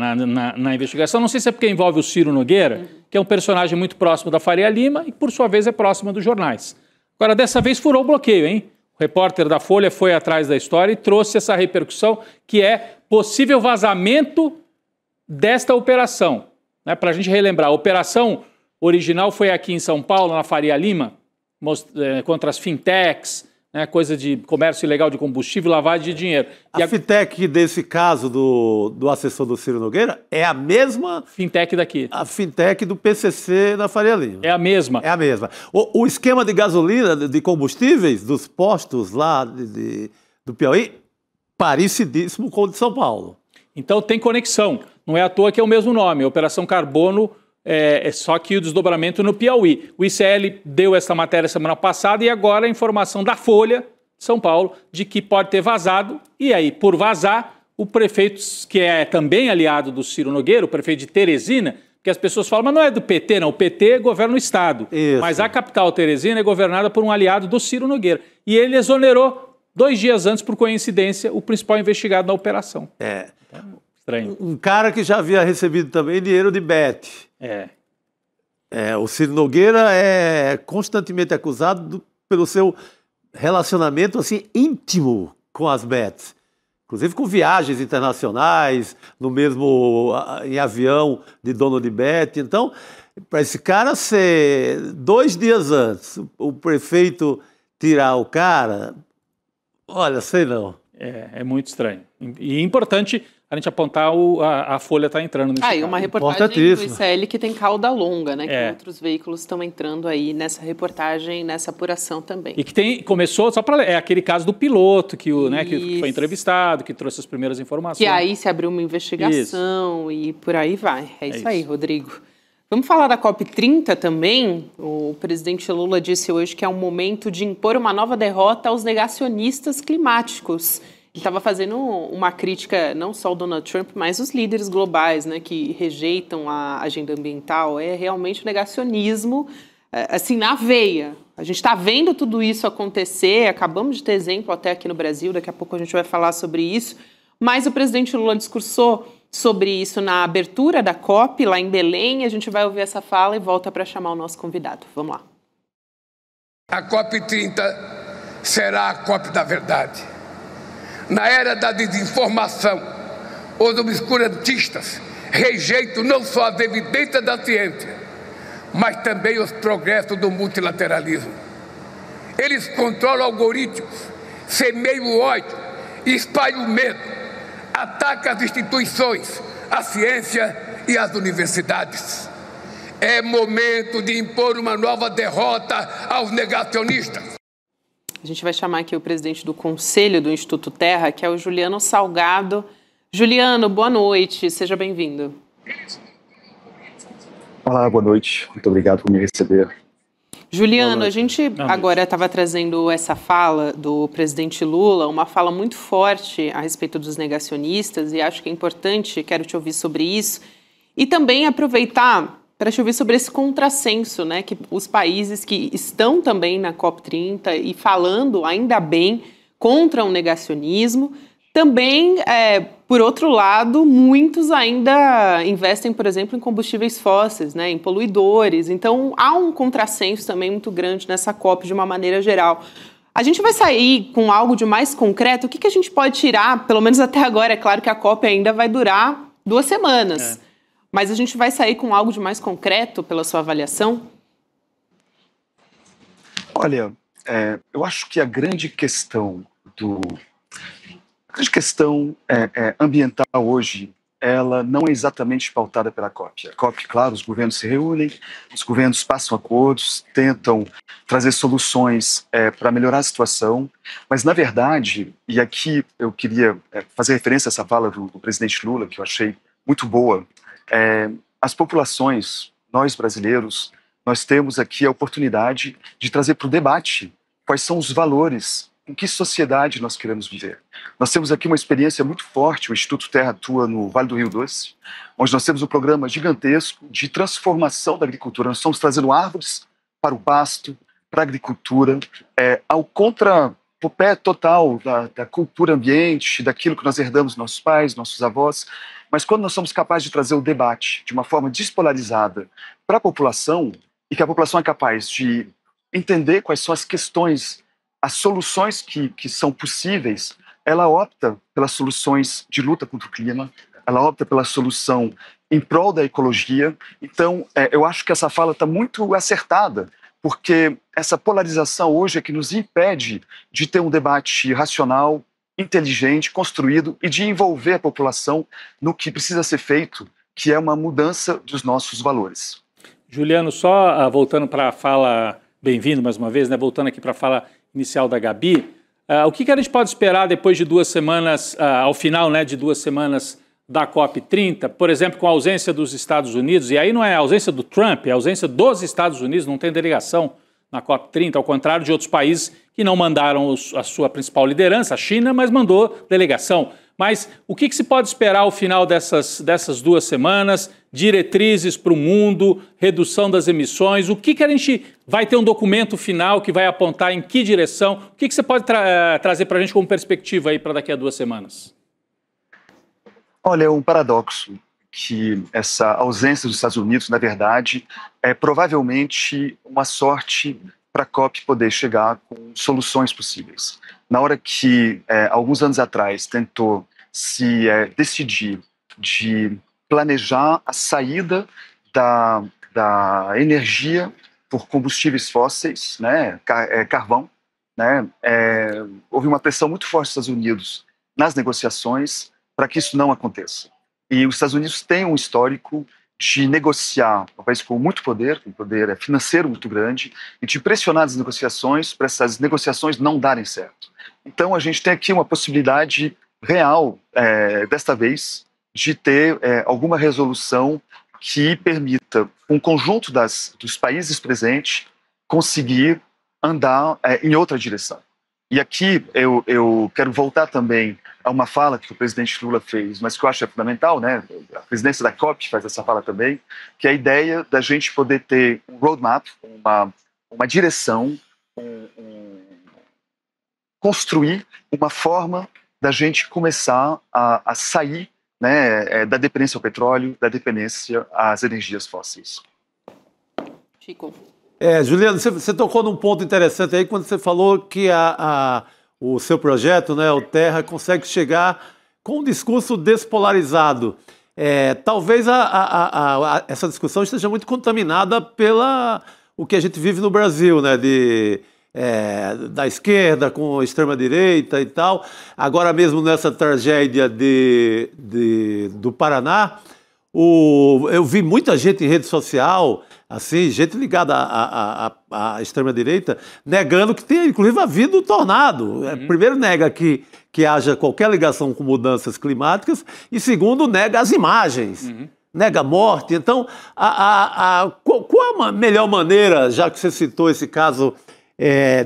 na investigação. Não sei se é porque envolve o Ciro Nogueira, que é um personagem muito próximo da Faria Lima e, por sua vez, é próximo dos jornais. Agora, dessa vez, furou o bloqueio, hein? O repórter da Folha foi atrás da história e trouxe essa repercussão, que é possível vazamento desta operação. Né? Para a gente relembrar, a operação original foi aqui em São Paulo, na Faria Lima, contra as fintechs, né, coisa de comércio ilegal de combustível, lavagem de dinheiro. A fintech desse caso do assessor do Ciro Nogueira é a mesma... Fintech daqui. A fintech do PCC na Faria Lima. É a mesma. É a mesma. O esquema de gasolina, de combustíveis, dos postos lá do Piauí, parecidíssimo com o de São Paulo. Então tem conexão. Não é à toa que é o mesmo nome, Operação Carbono, só que o desdobramento no Piauí. O ICL deu essa matéria semana passada e agora a informação da Folha de São Paulo de que pode ter vazado. E aí, por vazar, o prefeito, que é também aliado do Ciro Nogueira, o prefeito de Teresina, porque as pessoas falam, mas não é do PT, não. O PT governa o Estado. Isso. Mas a capital Teresina é governada por um aliado do Ciro Nogueira. E ele exonerou 2 dias antes, por coincidência, o principal investigado na operação. Estranho. Um cara que já havia recebido também dinheiro de Bet. O Ciro Nogueira é constantemente acusado pelo seu relacionamento assim, íntimo com as Bets. Inclusive com viagens internacionais, em avião de dono de Bet. Então, para esse cara ser 2 dias antes, o prefeito tirar o cara, olha, sei não. É muito estranho. E é importante a gente apontar a Folha está entrando nesse e uma reportagem do ICL que tem cauda longa, né? Que outros veículos estão entrando aí nessa reportagem, nessa apuração também. E que começou, só para... É aquele caso do piloto que foi entrevistado, que trouxe as primeiras informações. Que aí se abriu uma investigação e por aí vai. É isso aí, Rodrigo. Vamos falar da COP30 também. O presidente Lula disse hoje que é um momento de impor uma nova derrota aos negacionistas climáticos. Ele estava fazendo uma crítica não só ao Donald Trump, mas os líderes globais, né, que rejeitam a agenda ambiental. É realmente o negacionismo, assim, na veia. A gente está vendo tudo isso acontecer, acabamos de ter exemplo até aqui no Brasil, daqui a pouco a gente vai falar sobre isso, mas o presidente Lula discursou sobre isso na abertura da COP, lá em Belém. A gente vai ouvir essa fala e volta para chamar o nosso convidado. Vamos lá. A COP30 será a COP da verdade. Na era da desinformação, os obscurantistas rejeitam não só as evidências da ciência, mas também os progressos do multilateralismo. Eles controlam algoritmos, semeiam o ódio, espalham o medo, atacam as instituições, a ciência e as universidades. É momento de impor uma nova derrota aos negacionistas. A gente vai chamar aqui o presidente do Conselho do Instituto Terra, que é o Juliano Salgado. Juliano, boa noite, seja bem-vindo. Olá, boa noite, muito obrigado por me receber. Juliano, a gente agora estava trazendo essa fala do presidente Lula, uma fala muito forte a respeito dos negacionistas, e acho que é importante, quero te ouvir sobre isso, e também aproveitar para te ouvir sobre esse contrassenso, né, que os países que estão também na COP30 e falando, ainda bem, contra o negacionismo, também, por outro lado, muitos ainda investem, por exemplo, em combustíveis fósseis, né, em poluidores. Então, há um contrassenso também muito grande nessa COP de uma maneira geral. A gente vai sair com algo de mais concreto? O que a gente pode tirar, pelo menos até agora? É claro que a COP ainda vai durar 2 semanas. Mas a gente vai sair com algo de mais concreto pela sua avaliação? Olha, eu acho que a grande questão ambiental hoje, ela não é exatamente pautada pela COP. A COP, claro, os governos se reúnem, os governos passam acordos, tentam trazer soluções para melhorar a situação, mas, na verdade, e aqui eu queria fazer referência a essa fala do presidente Lula, que eu achei muito boa, as populações, nós brasileiros, nós temos aqui a oportunidade de trazer para o debate quais são os valores, em que sociedade nós queremos viver. Nós temos aqui uma experiência muito forte, o Instituto Terra atua no Vale do Rio Doce, onde nós temos um programa gigantesco de transformação da agricultura. Nós estamos trazendo árvores para o pasto, para a agricultura, ao contrapé total da cultura ambiente, daquilo que nós herdamos dos nossos pais, nossos avós. Mas quando nós somos capazes de trazer o debate de uma forma despolarizada para a população, e que a população é capaz de entender quais são as questões, as soluções que são possíveis, ela opta pelas soluções de luta contra o clima, ela opta pela solução em prol da ecologia. Então, eu acho que essa fala está muito acertada, porque essa polarização hoje é que nos impede de ter um debate racional, inteligente, construído e de envolver a população no que precisa ser feito, que é uma mudança dos nossos valores. Juliano, só voltando para a fala, bem-vindo mais uma vez, né? Voltando aqui para a fala inicial da Gabi, o que a gente pode esperar depois de 2 semanas, ao final, né, de 2 semanas da COP30, por exemplo, com a ausência dos Estados Unidos, e aí não é a ausência do Trump, é a ausência dos Estados Unidos, não tem delegação na COP30, ao contrário de outros países que não mandaram a sua principal liderança, a China, mas mandou delegação. Mas o que se pode esperar ao final dessas 2 semanas? Diretrizes para o mundo, redução das emissões, o que a gente vai ter um documento final que vai apontar em que direção? O que você pode trazer para a gente como perspectiva aí para daqui a 2 semanas? Olha, é um paradoxo que essa ausência dos Estados Unidos, na verdade, é provavelmente uma sorte para a COP poder chegar com soluções possíveis. Na hora que, alguns anos atrás, tentou se decidir de planejar a saída da energia por combustíveis fósseis, né, carvão, né, houve uma pressão muito forte dos Estados Unidos nas negociações para que isso não aconteça. E os Estados Unidos têm um histórico de negociar, um país com muito poder, com poder financeiro muito grande, e de pressionar as negociações para essas negociações não darem certo. Então a gente tem aqui uma possibilidade real, desta vez, de ter alguma resolução que permita um conjunto dos países presentes conseguir andar em outra direção. E aqui eu quero voltar também a uma fala que o presidente Lula fez, mas que eu acho fundamental, né? A presidência da COP faz essa fala também, que é a ideia da gente poder ter um roadmap, uma direção, construir uma forma da gente começar a sair, né, da dependência ao petróleo, da dependência às energias fósseis. Chico. Juliano, você tocou num ponto interessante aí quando você falou que o seu projeto, né, o Terra, consegue chegar com um discurso despolarizado. Talvez essa discussão esteja muito contaminada pela o que a gente vive no Brasil, né, da esquerda com a extrema-direita e tal. Agora mesmo nessa tragédia do Paraná, eu vi muita gente em rede social, assim, gente ligada à extrema-direita, negando que tenha, inclusive, havido um tornado. Primeiro, nega que haja qualquer ligação com mudanças climáticas e, segundo, nega as imagens, nega a morte. Então, qual a melhor maneira, já que você citou esse caso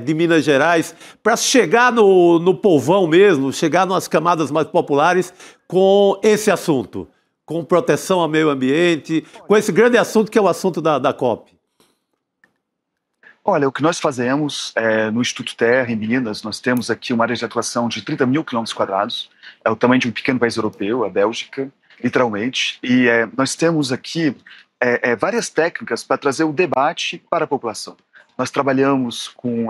de Minas Gerais, para chegar no povão mesmo, chegar nas camadas mais populares com esse assunto? Com proteção ao meio ambiente, com esse grande assunto que é o assunto da COP? Olha, o que nós fazemos no Instituto Terra, em Minas, nós temos aqui uma área de atuação de 30 mil quilômetros quadrados, é o tamanho de um pequeno país europeu, a Bélgica, literalmente, e nós temos aqui várias técnicas para trazer o debate para a população. Nós trabalhamos com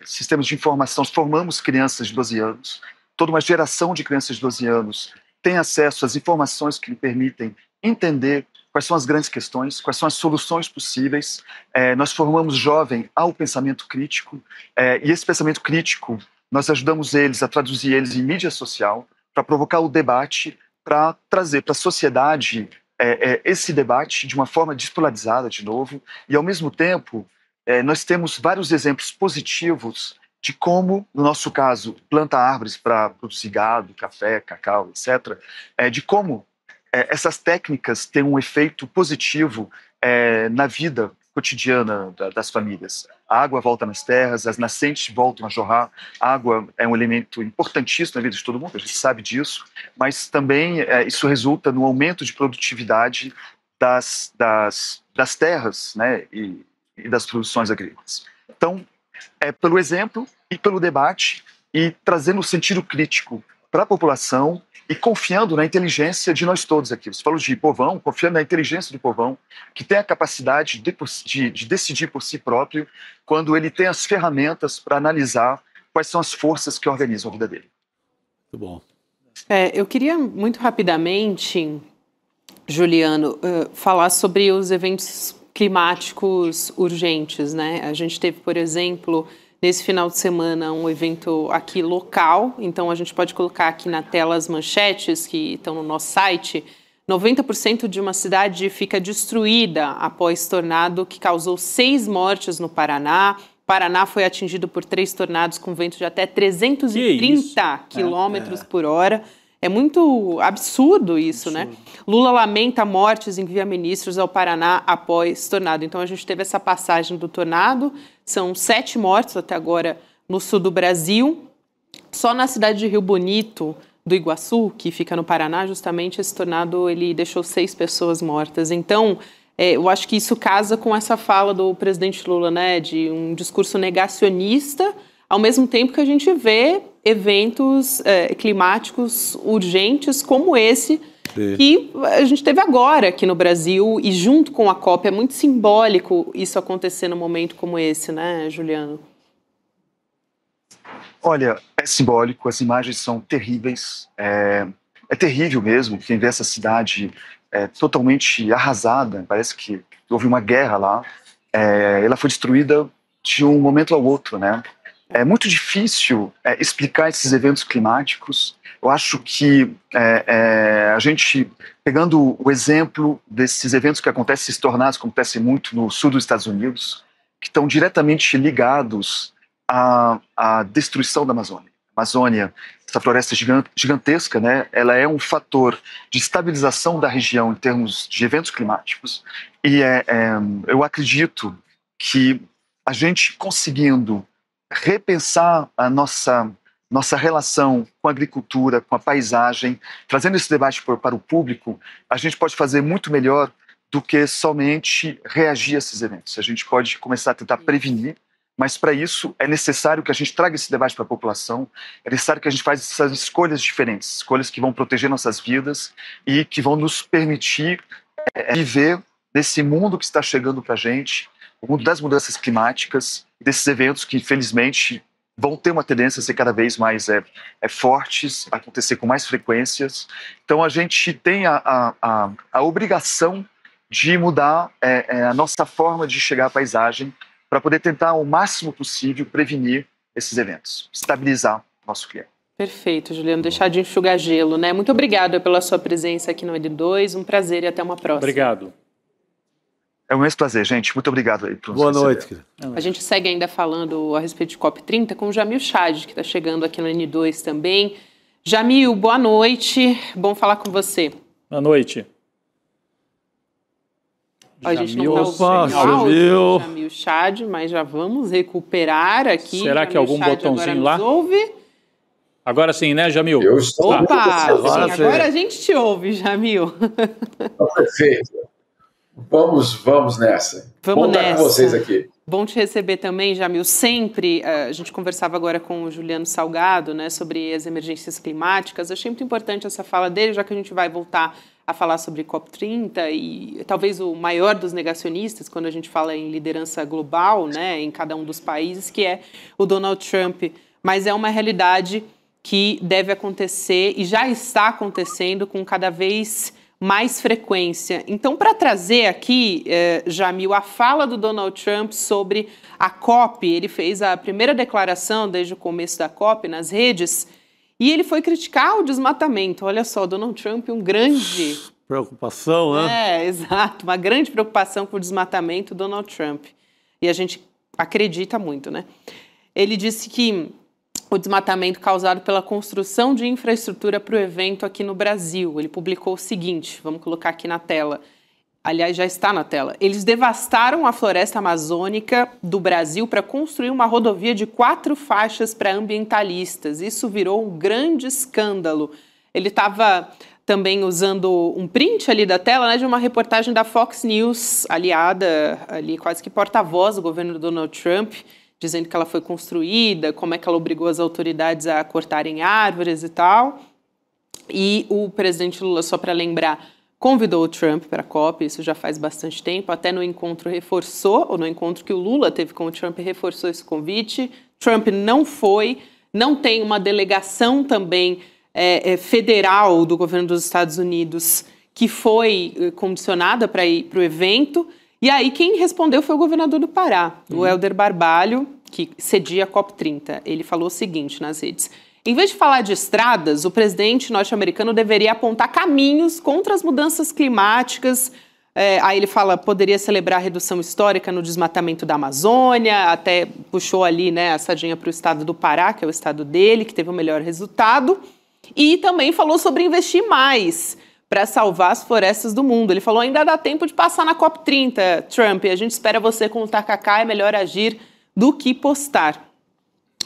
sistemas de informação, formamos crianças de 12 anos, toda uma geração de crianças de 12 anos tem acesso às informações que lhe permitem entender quais são as grandes questões, quais são as soluções possíveis. Nós formamos jovem ao pensamento crítico, e esse pensamento crítico, nós ajudamos eles a traduzir eles em mídia social, para provocar o debate, para trazer para a sociedade esse debate de uma forma despolarizada, de novo, e ao mesmo tempo, nós temos vários exemplos positivos de como, no nosso caso, planta árvores para produzir gado, café, cacau, etc., de como essas técnicas têm um efeito positivo na vida cotidiana das famílias. A água volta nas terras, as nascentes voltam a jorrar, a água é um elemento importantíssimo na vida de todo mundo, a gente sabe disso, mas também isso resulta no aumento de produtividade das terras, né, e das produções agrícolas. Então, pelo exemplo e pelo debate e trazendo o sentido crítico para a população e confiando na inteligência de nós todos aqui. Você falou de povão, confiando na inteligência do povão, que tem a capacidade de decidir por si próprio quando ele tem as ferramentas para analisar quais são as forças que organizam a vida dele. Muito bom. Eu queria muito rapidamente, Juliano, falar sobre os eventos climáticos urgentes, né? A gente teve, por exemplo, nesse final de semana, um evento aqui local, então a gente pode colocar aqui na tela as manchetes que estão no nosso site. 90% de uma cidade fica destruída após tornado que causou 6 mortes no Paraná. O Paraná foi atingido por 3 tornados com vento de até 330 quilômetros por hora. É muito absurdo isso, né? Lula lamenta mortes e envia ministros ao Paraná após tornado. Então, a gente teve essa passagem do tornado. São 7 mortes até agora no sul do Brasil. Só na cidade de Rio Bonito, do Iguaçu, que fica no Paraná, justamente esse tornado ele deixou 6 pessoas mortas. Então, eu acho que isso casa com essa fala do presidente Lula, né? De um discurso negacionista, ao mesmo tempo que a gente vê eventos climáticos urgentes como esse, que a gente teve agora aqui no Brasil, e junto com a COP, é muito simbólico isso acontecer num momento como esse, né, Juliano? Olha, é simbólico, as imagens são terríveis, é terrível mesmo, quem vê essa cidade totalmente arrasada, parece que houve uma guerra lá, ela foi destruída de um momento ao outro, né? É muito difícil explicar esses eventos climáticos. Eu acho que a gente, pegando o exemplo desses eventos que acontecem, esses tornados que acontecem muito no sul dos Estados Unidos, que estão diretamente ligados à destruição da Amazônia. A Amazônia, essa floresta gigantesca, né, ela é um fator de estabilização da região em termos de eventos climáticos. E eu acredito que a gente conseguindo repensar a nossa relação com a agricultura, com a paisagem, trazendo esse debate para o público, a gente pode fazer muito melhor do que somente reagir a esses eventos. A gente pode começar a tentar prevenir, mas para isso é necessário que a gente traga esse debate para a população, é necessário que a gente faça essas escolhas diferentes, escolhas que vão proteger nossas vidas e que vão nos permitir viver nesse mundo que está chegando para a gente, o mundo das mudanças climáticas, desses eventos que, infelizmente, vão ter uma tendência a ser cada vez mais fortes, acontecer com mais frequências. Então, a gente tem a obrigação de mudar a nossa forma de chegar à paisagem para poder tentar, o máximo possível, prevenir esses eventos, estabilizar o nosso clima. Perfeito, Juliano. Deixar de enxugar gelo, né? Muito obrigada pela sua presença aqui no L2. Um prazer e até uma próxima. Obrigado. É um imenso prazer, gente. Muito obrigado aí por nos Boa noite. A gente segue ainda falando a respeito de COP30 com o Jamil Chad, que está chegando aqui no N2 também. Jamil, boa noite. Bom falar com você. Boa noite. A gente não está ouvindo Jamil Chad, mas já vamos recuperar aqui. Será que algum botãozinho lá? Ouve? Agora sim, né, Jamil? Eu estou. Opa! Agora a gente te ouve, Jamil. Perfeito. Vamos nessa. Vamos nessa. Estar com vocês aqui. Bom te receber também, Jamil. Sempre, a gente conversava agora com o Juliano Salgado, né, sobre as emergências climáticas. Achei muito importante essa fala dele, já que a gente vai voltar a falar sobre COP30 e talvez o maior dos negacionistas, quando a gente fala em liderança global, né, em cada um dos países, que é o Donald Trump. Mas é uma realidade que deve acontecer e já está acontecendo com cada vez mais frequência. Então, para trazer aqui, Jamil, a fala do Donald Trump sobre a COP, ele fez a primeira declaração desde o começo da COP nas redes e ele foi criticar o desmatamento. Olha só, Donald Trump, um grande... Preocupação, né? Exato, uma grande preocupação com o desmatamento, Donald Trump. E a gente acredita muito, né? Ele disse que o desmatamento causado pela construção de infraestrutura para o evento aqui no Brasil. Ele publicou o seguinte, vamos colocar aqui na tela. Aliás, já está na tela. Eles devastaram a floresta amazônica do Brasil para construir uma rodovia de 4 faixas para ambientalistas. Isso virou um grande escândalo. Ele estava também usando um print ali da tela, né, de uma reportagem da Fox News, aliada ali quase que porta-voz do governo do Donald Trump, dizendo que ela foi construída, como é que ela obrigou as autoridades a cortarem árvores e tal. E o presidente Lula, só para lembrar, convidou o Trump para a COP, isso já faz bastante tempo, até no encontro reforçou, ou no encontro que o Lula teve com o Trump, reforçou esse convite. Trump não foi, não tem uma delegação também federal do governo dos Estados Unidos que foi condicionada para ir para o evento. E aí quem respondeu foi o governador do Pará, o Hélder Barbalho, que cedia a COP30. Ele falou o seguinte nas redes: em vez de falar de estradas, o presidente norte-americano deveria apontar caminhos contra as mudanças climáticas. Aí ele fala, poderia celebrar a redução histórica no desmatamento da Amazônia, até puxou ali, né, a sardinha para o estado do Pará, que é o estado dele, que teve o melhor resultado. E também falou sobre investir mais para salvar as florestas do mundo. Ele falou, ainda dá tempo de passar na COP30, Trump, a gente espera você com o tacacá, é melhor agir do que postar.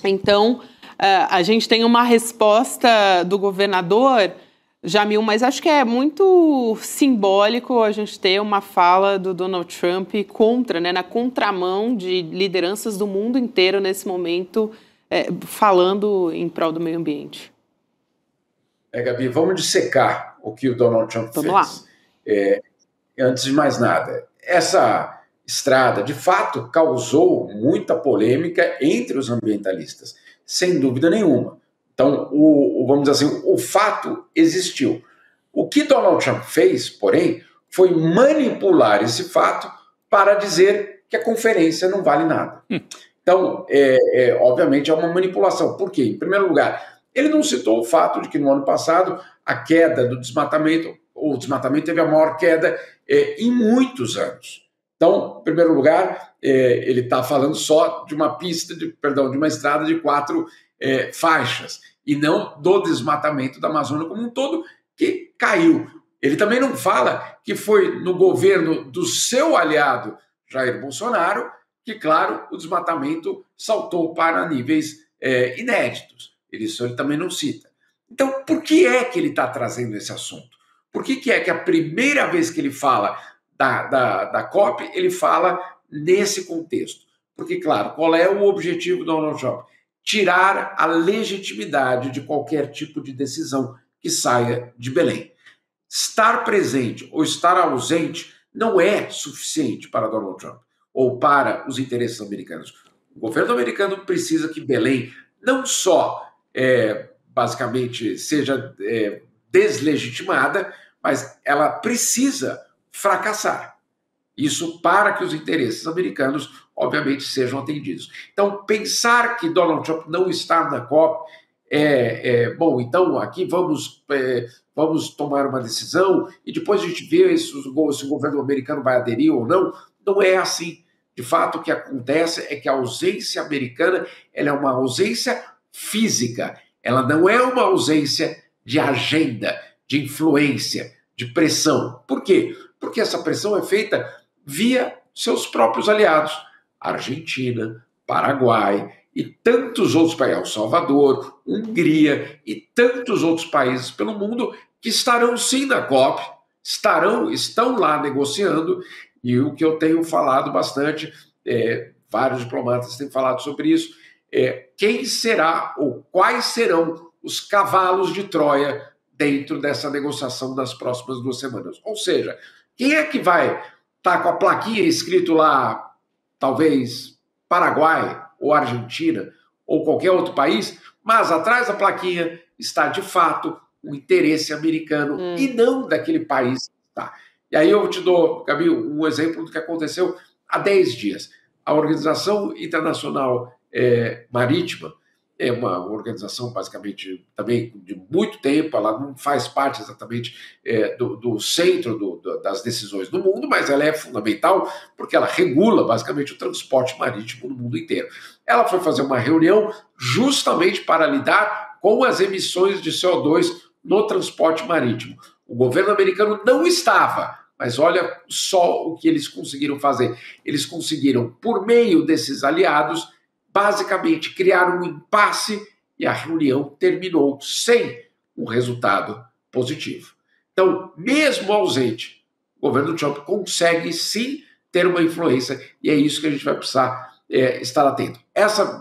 Então, a gente tem uma resposta do governador, Jamil, mas acho que é muito simbólico a gente ter uma fala do Donald Trump contra, né, na contramão de lideranças do mundo inteiro nesse momento, falando em prol do meio ambiente. Gabi, vamos dissecar o que o Donald Trump fez. Vamos lá. Antes de mais nada, essa estrada, de fato, causou muita polêmica entre os ambientalistas, sem dúvida nenhuma. Então, vamos dizer assim, o fato existiu. O que Donald Trump fez, porém, foi manipular esse fato para dizer que a conferência não vale nada. Então, obviamente, é uma manipulação. Por quê? Em primeiro lugar, ele não citou o fato de que no ano passado a queda do desmatamento, o desmatamento teve a maior queda em muitos anos. Então, em primeiro lugar, ele está falando só de uma pista, de uma estrada de 4 faixas, e não do desmatamento da Amazônia como um todo, que caiu. Ele também não fala que foi no governo do seu aliado, Jair Bolsonaro, que, claro, o desmatamento saltou para níveis inéditos. Isso ele também não cita. Então, por que é que ele está trazendo esse assunto? Por que é que a primeira vez que ele fala da COP, ele fala nesse contexto? Porque, claro, qual é o objetivo do Donald Trump? Tirar a legitimidade de qualquer tipo de decisão que saia de Belém. Estar presente ou estar ausente não é suficiente para Donald Trump ou para os interesses americanos. O governo americano precisa que Belém não só, basicamente, seja deslegitimada, mas ela precisa fracassar. Isso para que os interesses americanos, obviamente, sejam atendidos. Então, pensar que Donald Trump não está na COP bom, então aqui vamos tomar uma decisão e depois a gente vê se o governo americano vai aderir ou não. Não é assim. De fato, o que acontece é que a ausência americana ela é uma ausência física. Ela não é uma ausência de agenda, de influência, de pressão. Por quê? Porque essa pressão é feita via seus próprios aliados, Argentina, Paraguai e tantos outros países, El Salvador, Hungria e tantos outros países pelo mundo que estarão sim na COP, estão lá negociando, e o que eu tenho falado bastante, vários diplomatas têm falado sobre isso, quem será ou quais serão os cavalos de Troia dentro dessa negociação das próximas 2 semanas. Ou seja, quem é que vai estar com a plaquinha escrito lá, talvez Paraguai ou Argentina ou qualquer outro país, mas atrás da plaquinha está de fato o interesse americano e não daquele país. Tá. E aí eu te dou, Gabi, um exemplo do que aconteceu há 10 dias. A Organização Internacional Marítima é uma organização basicamente também de muito tempo, ela não faz parte exatamente do centro das decisões do mundo, mas ela é fundamental porque ela regula basicamente o transporte marítimo no mundo inteiro. Ela foi fazer uma reunião justamente para lidar com as emissões de CO2 no transporte marítimo. O governo americano não estava, mas olha só o que eles conseguiram fazer. Eles conseguiram, por meio desses aliados, basicamente criar um impasse e a reunião terminou sem um resultado positivo. Então, mesmo ausente, o governo Trump consegue sim ter uma influência e é isso que a gente vai precisar estar atento.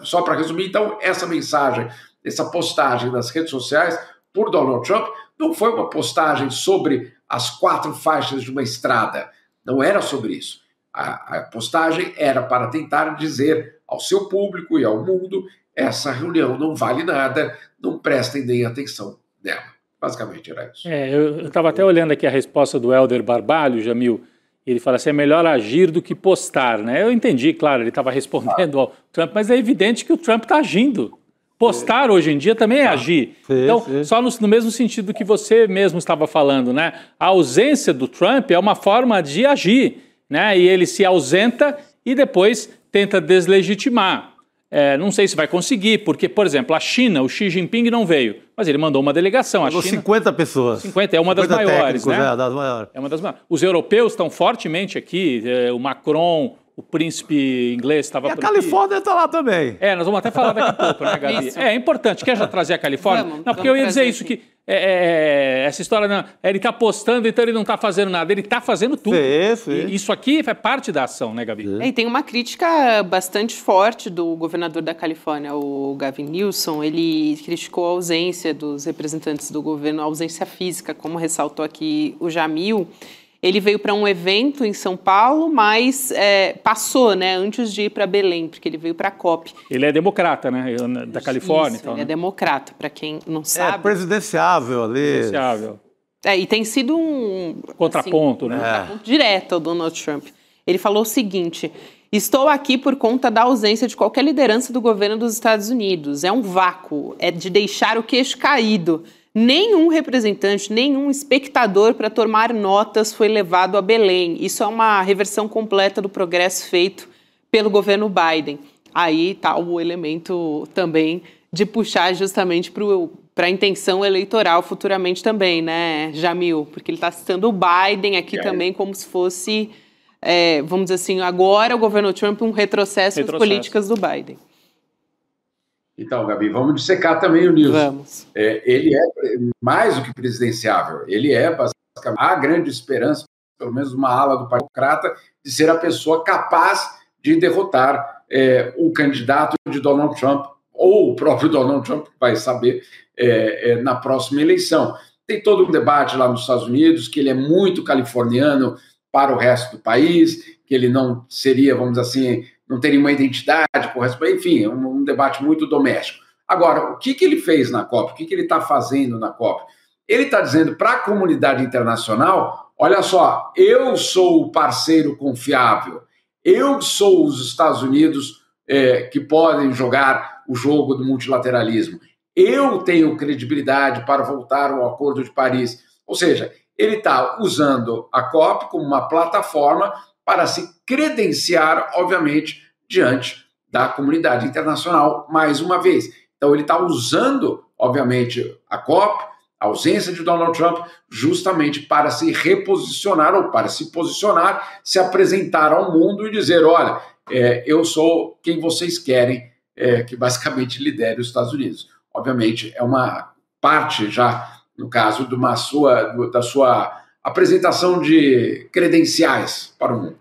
Só para resumir, então, essa mensagem, essa postagem nas redes sociais por Donald Trump não foi uma postagem sobre as 4 faixas de uma estrada, não era sobre isso. A postagem era para tentar dizer ao seu público e ao mundo, essa reunião não vale nada, não prestem nem atenção nela. Basicamente era isso. Eu estava até olhando aqui a resposta do Hélder Barbalho, Jamil, Ele fala assim, é melhor agir do que postar, né? Eu entendi, claro, ele estava respondendo ao Trump, mas é evidente que o Trump está agindo. Postar hoje em dia também é agir. Então, só no mesmo sentido que você mesmo estava falando, né? A ausência do Trump é uma forma de agir, né? E ele se ausenta e depois tenta deslegitimar. Não sei se vai conseguir, porque, por exemplo, a China, o Xi Jinping não veio, mas ele mandou uma delegação. Mandou 50 pessoas. 50, é uma das maiores, né? Das maiores. É uma das maiores. Os europeus estão fortemente aqui, o Macron, o príncipe inglês estava por aqui. E a Califórnia está lá também. Nós vamos até falar daqui a pouco, né, Gabi? Isso. É importante. Quer já trazer a Califórnia? Não, porque eu ia dizer isso, que essa história, não, ele está postando, então ele não está fazendo nada. Ele está fazendo tudo. E isso aqui é parte da ação, né, Gabi? E tem uma crítica bastante forte do governador da Califórnia, o Gavin Newsom. Ele criticou a ausência dos representantes do governo, a ausência física, como ressaltou aqui o Jamil. Ele veio para um evento em São Paulo, mas passou, né, antes de ir para Belém, porque ele veio para a COP. Ele é democrata, né, da Califórnia. Isso, então, ele é democrata, para quem não sabe. Presidenciável ali. Presidenciável. E tem sido um contraponto, né? Contraponto direto ao Donald Trump. Ele falou o seguinte: estou aqui por conta da ausência de qualquer liderança do governo dos Estados Unidos. É um vácuo, é de deixar o queixo caído. Nenhum representante, nenhum espectador para tomar notas foi levado a Belém. Isso é uma reversão completa do progresso feito pelo governo Biden. Aí está o elemento também de puxar justamente para a intenção eleitoral futuramente também, né, Jamil? Porque ele está citando o Biden aqui também como se fosse, vamos dizer assim, agora o governo Trump um retrocesso nas políticas do Biden. Então, Gabi, vamos dissecar também o Newsom. Vamos. Ele é mais do que presidenciável. Ele é, basicamente, a grande esperança, pelo menos uma ala do Partido Democrata, de ser a pessoa capaz de derrotar o candidato de Donald Trump, ou o próprio Donald Trump, vai saber, na próxima eleição. Tem todo um debate lá nos Estados Unidos, que ele é muito californiano para o resto do país, que ele não seria, vamos dizer assim, não teria uma identidade, enfim, um debate muito doméstico. Agora, o que ele fez na COP? O que ele está fazendo na COP? Ele está dizendo para a comunidade internacional, olha só, eu sou o parceiro confiável, eu sou os Estados Unidos que podem jogar o jogo do multilateralismo, eu tenho credibilidade para voltar ao Acordo de Paris. Ou seja, ele está usando a COP como uma plataforma para se credenciar, obviamente, diante da comunidade internacional, mais uma vez. Então, ele está usando, obviamente, a COP, a ausência de Donald Trump, justamente para se reposicionar ou para se posicionar, se apresentar ao mundo e dizer, olha, eu sou quem vocês querem que basicamente lidere os Estados Unidos. Obviamente, é uma parte já, no caso, da sua apresentação de credenciais para o mundo.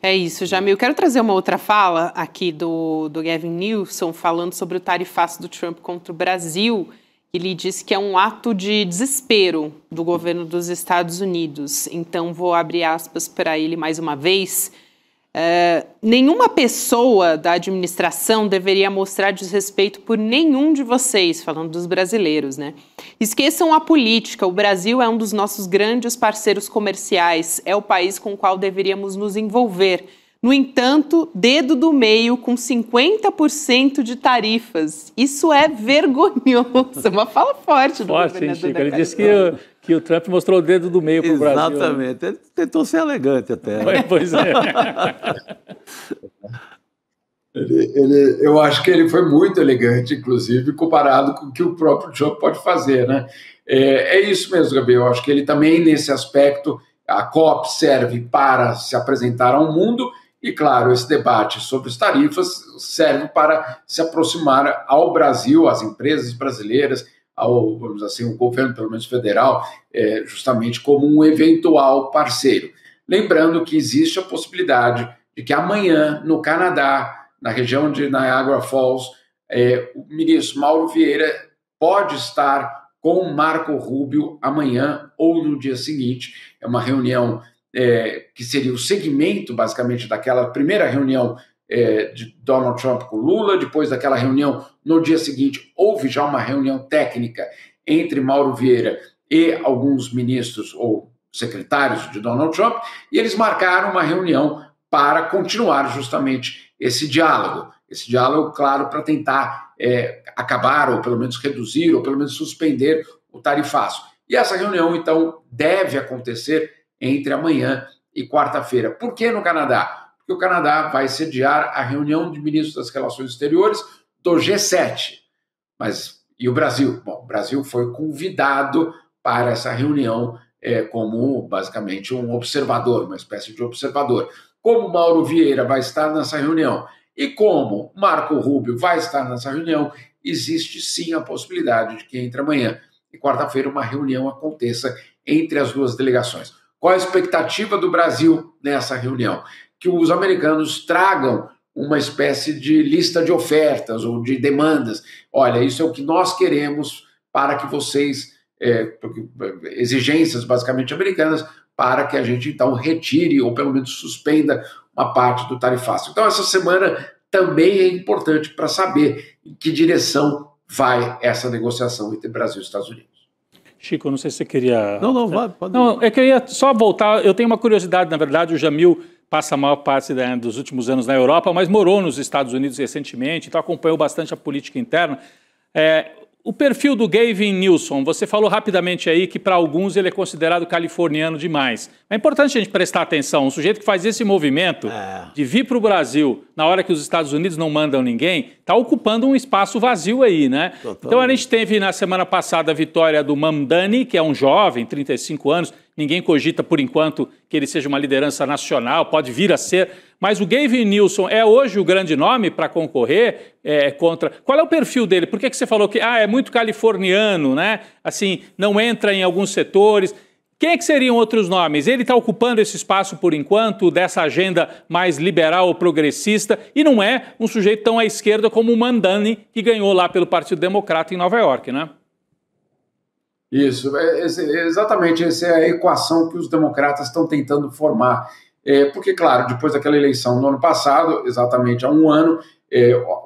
É isso, Jamil. Quero trazer uma outra fala aqui do Gavin Newsom falando sobre o tarifaço do Trump contra o Brasil. Ele disse que é um ato de desespero do governo dos Estados Unidos. Então, vou abrir aspas para ele mais uma vez. Nenhuma pessoa da administração deveria mostrar desrespeito por nenhum de vocês, falando dos brasileiros, né? Esqueçam a política, o Brasil é um dos nossos grandes parceiros comerciais, é o país com o qual deveríamos nos envolver. No entanto, dedo do meio com 50% de tarifas. Isso é vergonhoso, é uma fala forte do governador Chico. da Ele disse que o Trump mostrou o dedo do meio para o Brasil. Exatamente. Ele tentou ser elegante até. Pois é. Eu acho que ele foi muito elegante, inclusive, comparado com o que o próprio Trump pode fazer, né? É isso mesmo, Gabi. Eu acho que ele também, nesse aspecto, a COP serve para se apresentar ao mundo e, claro, esse debate sobre as tarifas serve para se aproximar ao Brasil, às empresas brasileiras, ao, vamos dizer assim, o governo, pelo menos federal, justamente como um eventual parceiro. Lembrando que existe a possibilidade de que amanhã, no Canadá, na região de Niagara Falls, o ministro Mauro Vieira pode estar com o Marco Rubio amanhã ou no dia seguinte. É uma reunião que seria o segmento, basicamente, daquela primeira reunião de Donald Trump com Lula. Depois daquela reunião, no dia seguinte, houve já uma reunião técnica entre Mauro Vieira e alguns ministros, ou secretários de Donald Trump, e eles marcaram uma reunião para continuar justamente esse diálogo. Esse diálogo, claro, para tentar acabar, ou pelo menos reduzir, ou pelo menos suspender o tarifaço. E essa reunião, então, deve acontecer entre amanhã e quarta-feira. Por que no Canadá? Porque o Canadá vai sediar a reunião de ministros das Relações Exteriores do G7. E o Brasil? Bom, o Brasil foi convidado para essa reunião como, basicamente, um observador, uma espécie de observador. Como Mauro Vieira vai estar nessa reunião e como Marco Rubio vai estar nessa reunião, existe sim a possibilidade de que entre amanhã e quarta-feira uma reunião aconteça entre as duas delegações. Qual a expectativa do Brasil nessa reunião? Que os americanos tragam uma espécie de lista de ofertas ou de demandas. Olha, isso é o que nós queremos para que vocês, exigências basicamente americanas, para que a gente então retire ou pelo menos suspenda uma parte do tarifaço. Então essa semana também é importante para saber em que direção vai essa negociação entre Brasil e Estados Unidos. Chico, não sei se você queria... Não, vai, pode... Não, eu queria só voltar, eu tenho uma curiosidade, na verdade, o Jamil passa a maior parte dos últimos anos na Europa, mas morou nos Estados Unidos recentemente, então acompanhou bastante a política interna. O perfil do Gavin Newsom, você falou rapidamente aí que para alguns ele é considerado californiano demais. É importante a gente prestar atenção, um sujeito que faz esse movimento de vir para o Brasil na hora que os Estados Unidos não mandam ninguém, está ocupando um espaço vazio aí, né? Totalmente. Então a gente teve na semana passada a vitória do Mamdani, que é um jovem, 35 anos, ninguém cogita por enquanto que ele seja uma liderança nacional, pode vir a ser, mas o Gavin Newsom é hoje o grande nome para concorrer contra... Qual é o perfil dele? Por que você falou que é muito californiano, né? Assim, não entra em alguns setores. Quem é que seriam outros nomes? Ele está ocupando esse espaço por enquanto, dessa agenda mais liberal ou progressista, e não é um sujeito tão à esquerda como o Mamdani, que ganhou lá pelo Partido Democrata em Nova York, né? Isso, exatamente, essa é a equação que os democratas estão tentando formar. Porque, claro, depois daquela eleição no ano passado, exatamente há um ano,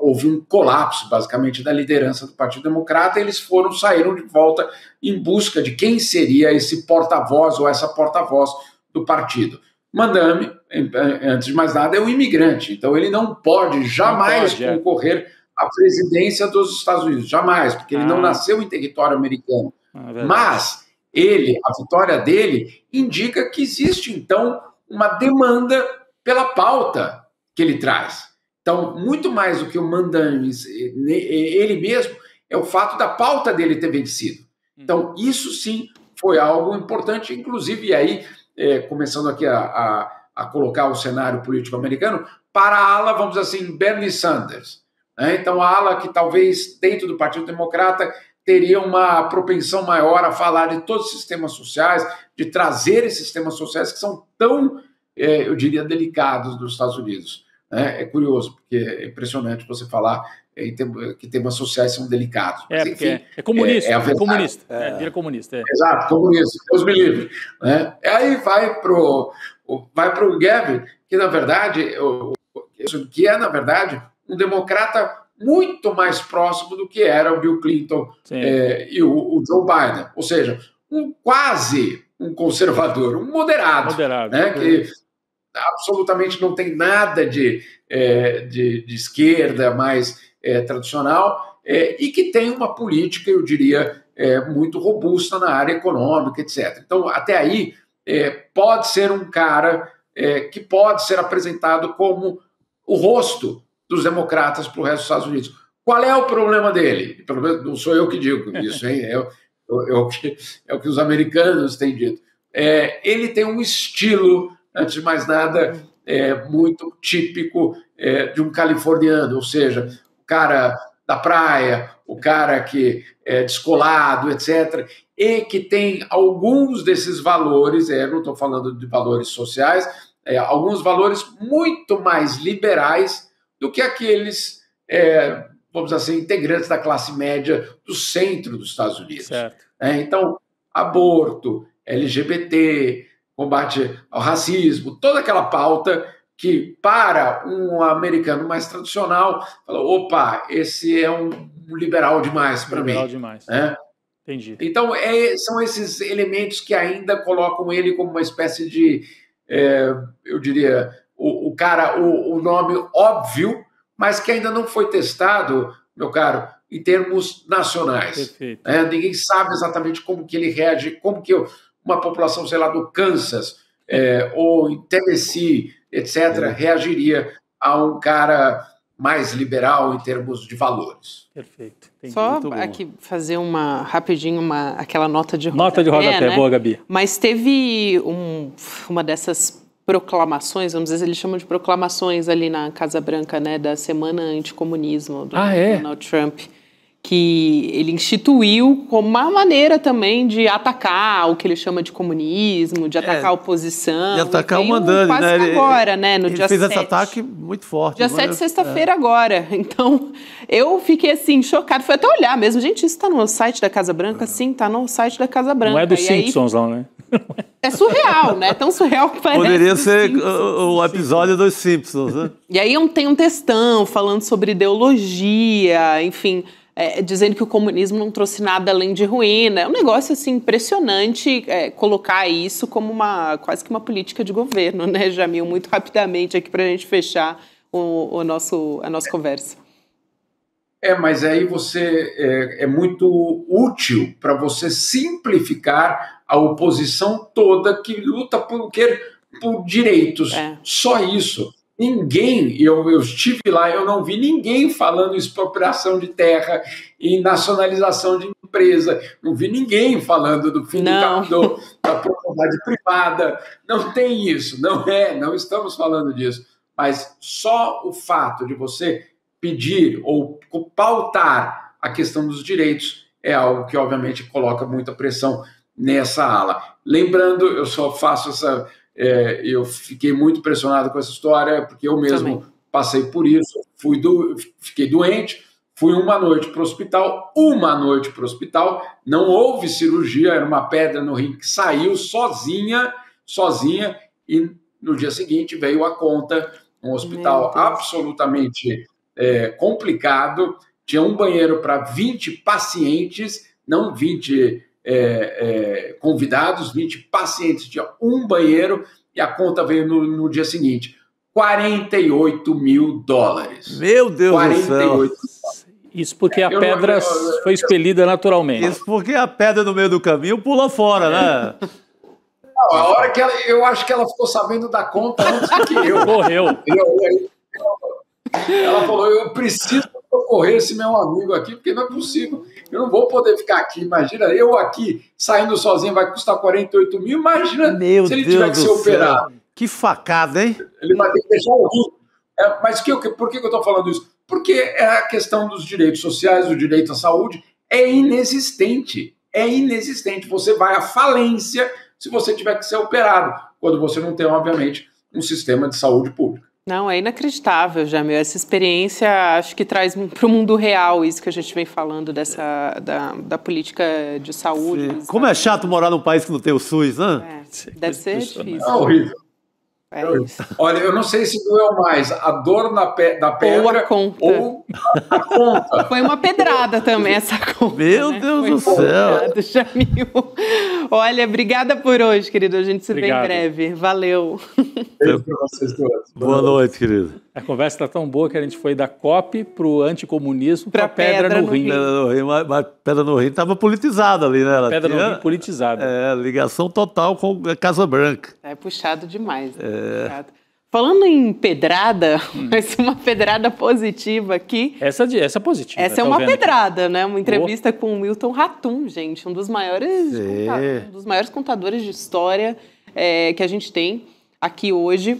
houve um colapso, basicamente, da liderança do Partido Democrata, e eles saíram de volta em busca de quem seria esse porta-voz ou essa porta-voz do partido. Mamdani, antes de mais nada, é um imigrante, então ele não pode jamais concorrer à presidência dos Estados Unidos, jamais, porque ele não nasceu em território americano. Mas a vitória dele indica que existe, então, uma demanda pela pauta que ele traz. Então, muito mais do que o Mamdani, ele mesmo, é o fato da pauta dele ter vencido. Então, isso sim foi algo importante, inclusive, e aí, começando aqui a colocar o cenário político americano, para a ala, vamos dizer assim, Bernie Sanders. Né? Então, a ala que talvez, dentro do Partido Democrata, teria uma propensão maior a falar de todos os sistemas sociais, de trazer esses sistemas sociais que são tão, eu diria, delicados nos Estados Unidos. É curioso, porque é impressionante você falar que temas sociais são delicados. Mas, enfim, é comunista, vira comunista. Exato, comunista, Deus me livre. Né? Aí vai pro Gavin, que na verdade um democrata muito mais próximo do que era o Bill Clinton e o Joe Biden. Ou seja, quase um conservador, um moderado. Né? Que absolutamente não tem nada de esquerda mais tradicional e que tem uma política, eu diria, muito robusta na área econômica, etc. Então, até aí, pode ser um cara que pode ser apresentado como o rosto dos democratas para o resto dos Estados Unidos. Qual é o problema dele? Pelo menos não sou eu que digo isso, hein? É o que os americanos têm dito. Ele tem um estilo, antes de mais nada, muito típico de um californiano, ou seja, o cara da praia, o cara que é descolado, etc., e que tem alguns desses valores, não estou falando de valores sociais, alguns valores muito mais liberais do que aqueles, vamos dizer assim, integrantes da classe média do centro dos Estados Unidos. Então, aborto, LGBT, combate ao racismo, toda aquela pauta que, para um americano mais tradicional, fala, opa, esse é um liberal demais para mim. Liberal demais. Entendi. Então, são esses elementos que ainda colocam ele como uma espécie de, eu diria, o nome óbvio, mas que ainda não foi testado, meu caro, em termos nacionais. Perfeito. Ninguém sabe exatamente como que ele reage, como que uma população, sei lá, do Kansas ou em Tennessee, etc., reagiria a um cara mais liberal em termos de valores. Perfeito. Entendi. Só aqui fazer aquela nota de rodapé. Nota de rodapé, né? Boa, Gabi. Mas teve uma dessas proclamações, vamos dizer, eles chamam de proclamações ali na Casa Branca, né, da Semana Anticomunismo do Donald Trump, que ele instituiu como uma maneira também de atacar o que ele chama de comunismo, de atacar a oposição. De atacar o mandante, quase né? agora, né, no ele dia 7. Ele fez esse ataque muito forte. Dia 7, sexta-feira agora. Então, eu fiquei assim, chocado. Fui até olhar mesmo. Gente, isso tá no site da Casa Branca? Sim, tá no site da Casa Branca. Não é dos Simpsons, não, né? É surreal, né? Tão surreal que parece. Poderia ser o episódio dos Simpsons, né? E aí tem um textão falando sobre ideologia, enfim... dizendo que o comunismo não trouxe nada além de ruína. É um negócio assim, impressionante colocar isso como quase que uma política de governo, né, Jamil? Muito rapidamente aqui para a gente fechar a nossa conversa. Mas aí é muito útil para você simplificar a oposição toda que luta por direitos. Só isso. Ninguém, eu estive lá, eu não vi ninguém falando em expropriação de terra e nacionalização de empresa. Não vi ninguém falando do fim da propriedade privada. Não tem isso, não estamos falando disso. Mas só o fato de você pedir ou pautar a questão dos direitos é algo que, obviamente, coloca muita pressão nessa ala. Lembrando, eu só faço essa... eu fiquei muito impressionado com essa história, porque eu mesmo passei por isso, fiquei doente, fui uma noite para o hospital, não houve cirurgia, era uma pedra no rim que saiu sozinha, e no dia seguinte veio a conta, um hospital absolutamente complicado, tinha um banheiro para 20 pacientes, não 20 convidados, 20 pacientes, tinha um banheiro, e a conta veio no dia seguinte, $48 mil. Meu Deus 48. Do céu. Isso porque a pedra foi expelida naturalmente. Isso porque a pedra no meio do caminho pula fora, né? Não, a hora que eu acho que ela ficou sabendo da conta antes do que eu. Correu. Ela falou, eu preciso socorrer esse meu amigo aqui, porque não é possível. Eu não vou poder ficar aqui. Imagina, eu aqui, saindo sozinho, vai custar 48 mil. Imagina se ele tiver que ser operado. Que facada, hein? Ele vai ter que deixar o rim. Mas por que eu estou falando isso? Porque a questão dos direitos sociais, o direito à saúde, é inexistente. É inexistente. Você vai à falência se você tiver que ser operado, quando você não tem, obviamente, um sistema de saúde pública. Não, é inacreditável, Jamil. Essa experiência acho que traz para o mundo real isso que a gente vem falando da política de saúde. Como é chato morar num país que não tem o SUS, né? Deve ser difícil. É horrível. É isso. Olha, eu não sei se doeu mais a dor da pedra ou a conta. Ou a conta. Foi uma pedrada também essa conta. Meu Deus do céu. Jamil. Olha, obrigada por hoje, querido. A gente se vê em breve. Valeu. Beijo para vocês todos. Boa noite, querido. A conversa está tão boa que a gente foi da COP para o anticomunismo para a pedra no rim. Mas pedra no rim estava politizada ali, né? Pedra no rim politizada. Ligação total com a Casa Branca. É puxado demais. Puxado. Falando em pedrada, mas uma pedrada positiva aqui. Essa é positiva. Essa é uma pedrada, né? Uma entrevista com o Milton Ratum, gente. Um dos maiores contadores de história que a gente tem aqui hoje.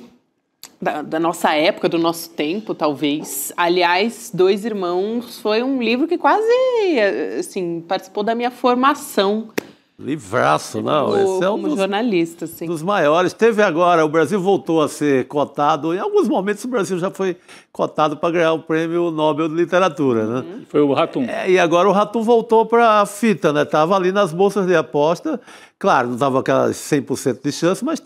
Da nossa época, do nosso tempo, talvez. Aliás, Dois Irmãos foi um livro que quase, assim, participou da minha formação. Livraço, não. Esse é como jornalista, sim. Dos maiores. Teve agora, o Brasil voltou a ser cotado. Em alguns momentos o Brasil já foi cotado para ganhar o Prêmio Nobel de Literatura, né? Foi o Ratum. E agora o Ratum voltou para a fita, né? Estava ali nas bolsas de aposta. Claro, não estava aquelas 100% de chance, mas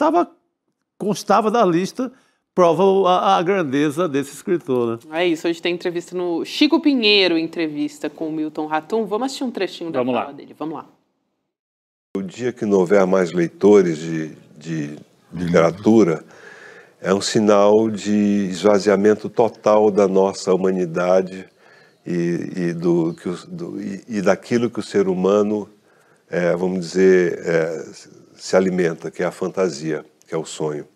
constava da lista. Prova a grandeza desse escritor, né? É isso, hoje tem entrevista no Chico Pinheiro, entrevista com o Milton Ratum. Vamos assistir um trechinho da fala dele, vamos lá. O dia que não houver mais leitores de literatura é um sinal de esvaziamento total da nossa humanidade e daquilo que o ser humano, vamos dizer, se alimenta, que é a fantasia, que é o sonho.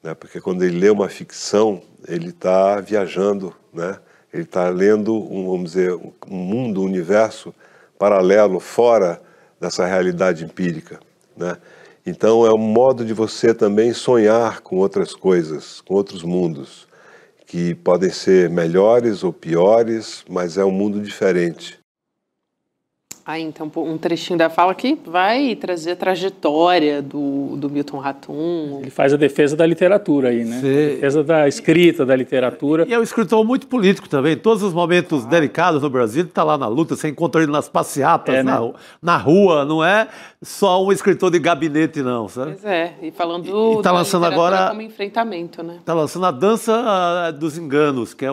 Né? Porque quando ele lê uma ficção, ele está viajando, né? Ele está lendo, vamos dizer, um mundo, um universo paralelo, fora dessa realidade empírica, né? Então é um modo de você também sonhar com outras coisas, com outros mundos, que podem ser melhores ou piores, mas é um mundo diferente. Então, um trechinho da fala que vai trazer a trajetória do Milton Ratum. Ele faz a defesa da literatura aí, né? A defesa da escrita, da literatura. E é um escritor muito político também. Em todos os momentos delicados no Brasil, ele está lá na luta, você encontra ele nas passeatas, na rua, não é só um escritor de gabinete, não, sabe? Pois é, e falando tá lançando agora como enfrentamento, né? Está lançando A Dança dos Enganos, que é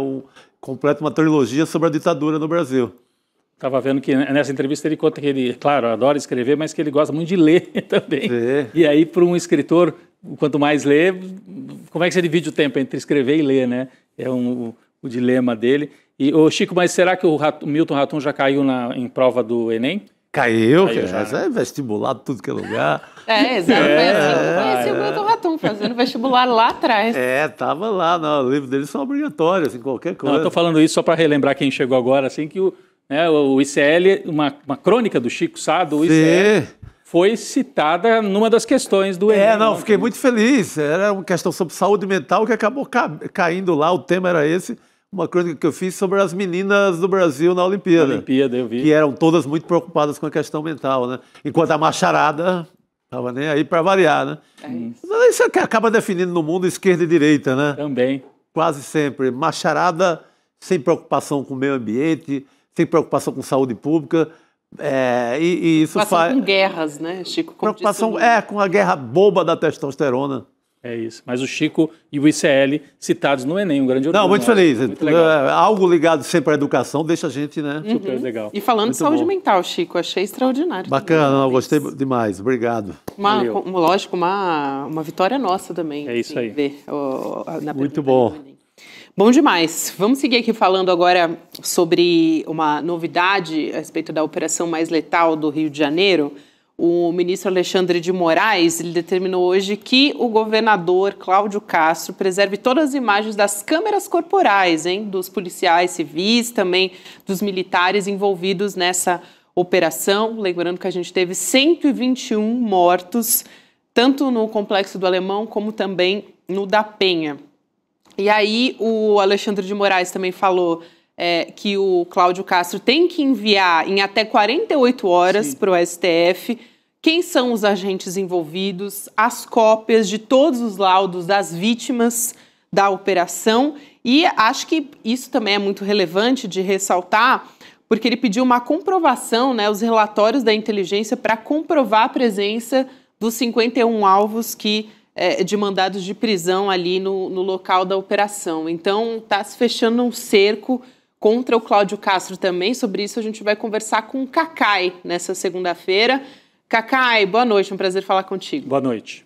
completa uma trilogia sobre a ditadura no Brasil. Estava vendo que nessa entrevista ele conta que ele, claro, adora escrever, mas que ele gosta muito de ler também. E aí, para um escritor, quanto mais lê, como é que você divide o tempo entre escrever e ler, né? É o dilema dele. E, Chico, mas será que o Milton Ratum já caiu em prova do Enem? Caiu já, é vestibular, tudo que é lugar. Exatamente. Eu conheci o Milton Ratum fazendo vestibular lá atrás. Tava lá, não, os livros dele são obrigatórios, em qualquer coisa. Não, eu estou falando isso só para relembrar quem chegou agora, assim, que o ICL, uma crônica do Chico Sá, do ICL, foi citada numa das questões do Enem. Fiquei muito feliz. Era uma questão sobre saúde mental que acabou caindo lá, o tema era esse. Uma crônica que eu fiz sobre as meninas do Brasil na Olimpíada. Eu vi. Que eram todas muito preocupadas com a questão mental, né? Enquanto a macharada estava nem aí para variar, né? Isso é que acaba definindo no mundo esquerda e direita, né? Também. Quase sempre. Macharada sem preocupação com o meio ambiente, sem preocupação com saúde pública. E isso faz... com guerras, né, Chico? Preocupação com a guerra boba da testosterona. É isso. Mas o Chico e o ICL citados no Enem, um grande orgulho. Não, muito feliz. Algo ligado sempre à educação deixa a gente, né? Super legal. E falando de saúde mental, Chico, achei extraordinário. Bacana, gostei demais. Obrigado. Lógico, uma vitória nossa também. É isso aí. Ver, muito bom. Bom demais. Vamos seguir aqui falando agora sobre uma novidade a respeito da operação mais letal do Rio de Janeiro. O ministro Alexandre de Moraes ele determinou hoje que o governador Cláudio Castro preserve todas as imagens das câmeras corporais, dos policiais civis, também dos militares envolvidos nessa operação. Lembrando que a gente teve 121 mortos, tanto no Complexo do Alemão como também no da Penha. E aí o Alexandre de Moraes também falou que o Cláudio Castro tem que enviar em até 48 horas para o STF quem são os agentes envolvidos, as cópias de todos os laudos das vítimas da operação. E acho que isso também é muito relevante de ressaltar, porque ele pediu uma comprovação, os relatórios da inteligência para comprovar a presença dos 51 alvos de mandados de prisão ali no local da operação. Então, está se fechando um cerco contra o Cláudio Castro também. Sobre isso, a gente vai conversar com o Cacai nessa segunda-feira. Cacai, boa noite, um prazer falar contigo. Boa noite.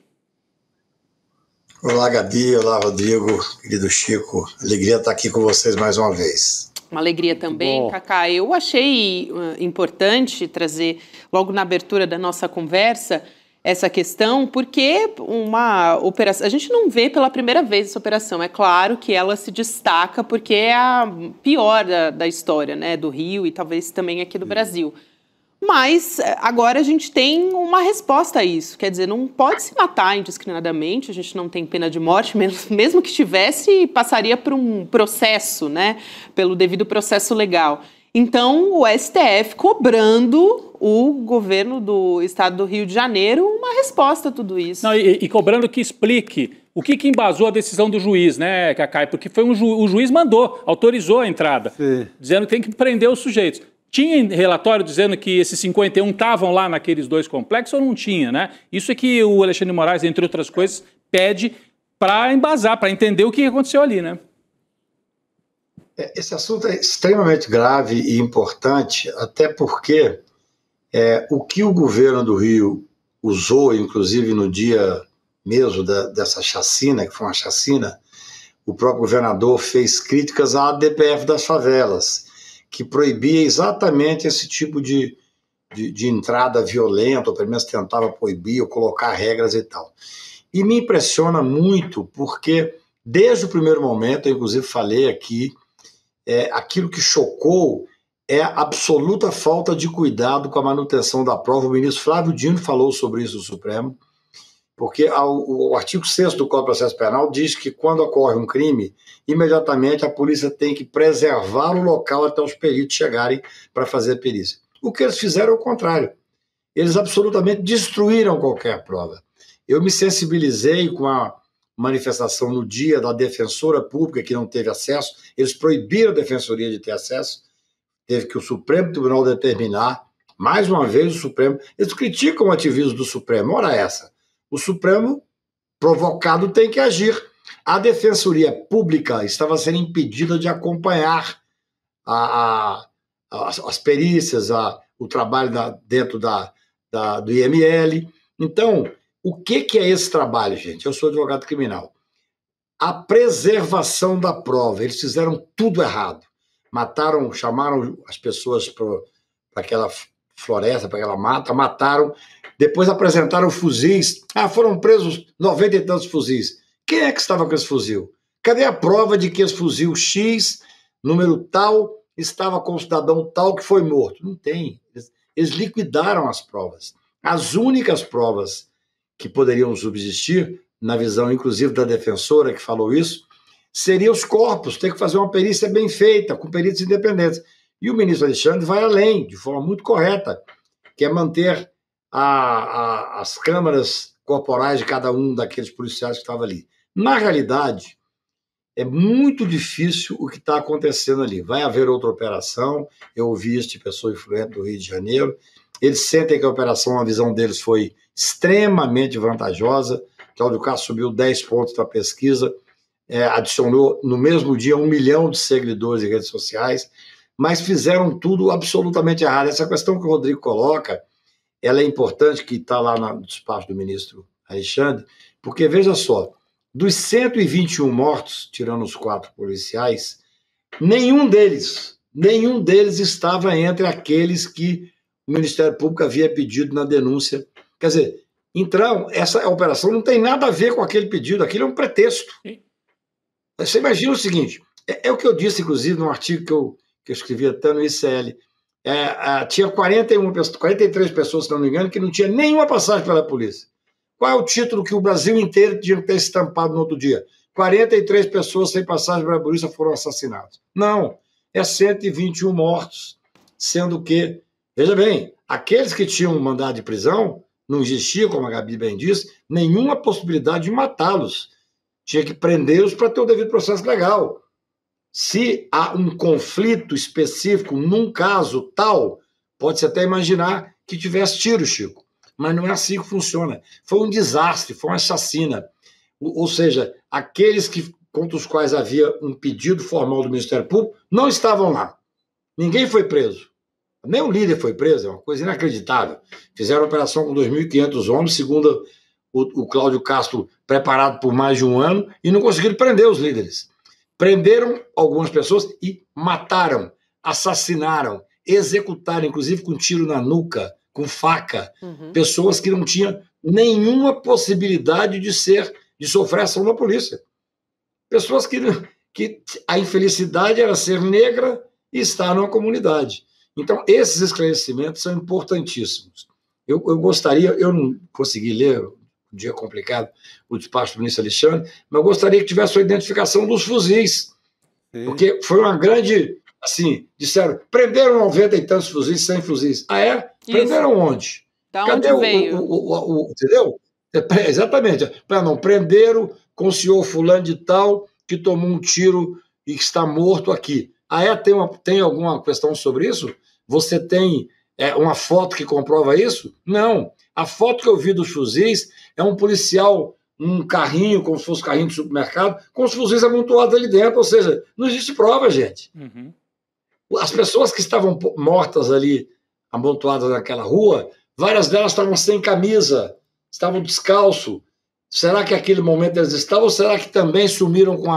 Olá, Gabi, olá, Rodrigo, querido Chico. Alegria estar aqui com vocês mais uma vez. Uma alegria também, Cacai. Eu achei importante trazer, logo na abertura da nossa conversa, essa questão, porque uma operação... A gente não vê pela primeira vez essa operação. É claro que ela se destaca porque é a pior da história, do Rio e talvez também aqui do Brasil. Mas agora a gente tem uma resposta a isso. Quer dizer, não pode se matar indiscriminadamente, a gente não tem pena de morte, mesmo que tivesse, passaria por um processo, pelo devido processo legal. Então, o STF cobrando o governo do estado do Rio de Janeiro uma resposta a tudo isso. Não, e cobrando que explique o que embasou a decisão do juiz, Cacai? Porque foi o juiz autorizou a entrada, dizendo que tem que prender os sujeitos. Tinha relatório dizendo que esses 51 estavam lá naqueles dois complexos ou não tinha, Isso é que o Alexandre de Moraes, entre outras coisas, pede para embasar, para entender o que aconteceu ali, Esse assunto é extremamente grave e importante, até porque O que o governo do Rio usou, inclusive no dia mesmo dessa chacina, que foi uma chacina, o próprio governador fez críticas à ADPF das favelas, que proibia exatamente esse tipo de entrada violenta, ou pelo menos tentava proibir ou colocar regras e tal. E me impressiona muito porque, desde o primeiro momento, eu inclusive falei aqui, aquilo que chocou é a absoluta falta de cuidado com a manutenção da prova. O ministro Flávio Dino falou sobre isso no Supremo, porque o artigo 6º do Código de Processo Penal diz que quando ocorre um crime, imediatamente a polícia tem que preservar o local até os peritos chegarem para fazer a perícia. O que eles fizeram é o contrário. Eles absolutamente destruíram qualquer prova. Eu me sensibilizei com a manifestação no dia da defensora pública que não teve acesso. Eles proibiram a defensoria de ter acesso. Teve que o Supremo Tribunal determinar. Mais uma vez o Supremo... Eles criticam o ativismo do Supremo. Ora essa. O Supremo, provocado, tem que agir. A defensoria pública estava sendo impedida de acompanhar as perícias, o trabalho dentro do IML. Então, o que é esse trabalho, gente? Eu sou advogado criminal. A preservação da prova. Eles fizeram tudo errado. Chamaram as pessoas para aquela floresta, para aquela mata, mataram, depois apresentaram fuzis. Foram presos 90 e tantos fuzis. Quem é que estava com esse fuzil? Cadê a prova de que esse fuzil X, número tal, estava com o cidadão tal que foi morto? Não tem. Eles liquidaram as provas. As únicas provas que poderiam subsistir, na visão inclusive da defensora que falou isso, seriam os corpos, ter que fazer uma perícia bem feita, com peritos independentes. E o ministro Alexandre vai além, de forma muito correta, que é manter as câmaras corporais de cada um daqueles policiais que estavam ali. Na realidade, é muito difícil o que está acontecendo ali. Vai haver outra operação, eu ouvi isso de pessoa influente do Rio de Janeiro, eles sentem que a operação, a visão deles foi extremamente vantajosa. Cláudio Castro subiu 10 pontos da pesquisa, adicionou no mesmo dia 1 milhão de seguidores em redes sociais, mas fizeram tudo absolutamente errado. Essa questão que o Rodrigo coloca, ela é importante, que está lá no despacho do ministro Alexandre, porque, veja só, dos 121 mortos, tirando os 4 policiais, nenhum deles estava entre aqueles que o Ministério Público havia pedido na denúncia. Quer dizer, então, essa operação não tem nada a ver com aquele pedido, aquilo é um pretexto. Você imagina o seguinte, é o que eu disse, inclusive, num artigo que eu escrevi até no ICL, tinha 43 pessoas, se não me engano, que não tinha nenhuma passagem pela polícia. Qual é o título que o Brasil inteiro tinha que ter estampado no outro dia? 43 pessoas sem passagem pela polícia foram assassinadas. Não, é 121 mortos, sendo que, veja bem, aqueles que tinham mandado de prisão, não existia, como a Gabi bem disse, nenhuma possibilidade de matá-los. Tinha que prendê-los para ter o devido processo legal. Se há um conflito específico num caso tal, pode-se até imaginar que tivesse tiro, Chico. Mas não é assim que funciona. Foi um desastre, foi uma chacina. Ou seja, aqueles contra os quais havia um pedido formal do Ministério Público não estavam lá. Ninguém foi preso. Nem o líder foi preso, é uma coisa inacreditável. Fizeram operação com 2.500 homens, segundo o Cláudio Castro, preparado por mais de um ano, e não conseguiram prender os líderes. Prenderam algumas pessoas e mataram, assassinaram, executaram, inclusive com tiro na nuca, com faca, pessoas que não tinham nenhuma possibilidade de sofrer ação da polícia. Pessoas que a infelicidade era ser negra e estar numa comunidade. Então, esses esclarecimentos são importantíssimos. Eu gostaria, eu não consegui ler, um dia complicado, o despacho do ministro Alexandre, mas eu gostaria que tivesse a identificação dos fuzis, porque foi uma grande, assim, disseram, prenderam 90 e tantos fuzis, 100 fuzis. Prenderam onde? Da Cadê onde veio? Entendeu? Exatamente. Não, prenderam com o senhor fulano de tal, que tomou um tiro e que está morto aqui. Tem alguma questão sobre isso? Você tem uma foto que comprova isso? Não. A foto que eu vi dos fuzis é um policial, um carrinho, como se fosse um carrinho de supermercado, com os fuzis amontoados ali dentro. Ou seja, não existe prova, gente. As pessoas que estavam mortas ali amontoadas naquela rua, várias delas estavam sem camisa, estavam descalço. Será que naquele momento eles estavam, ou será que também sumiram com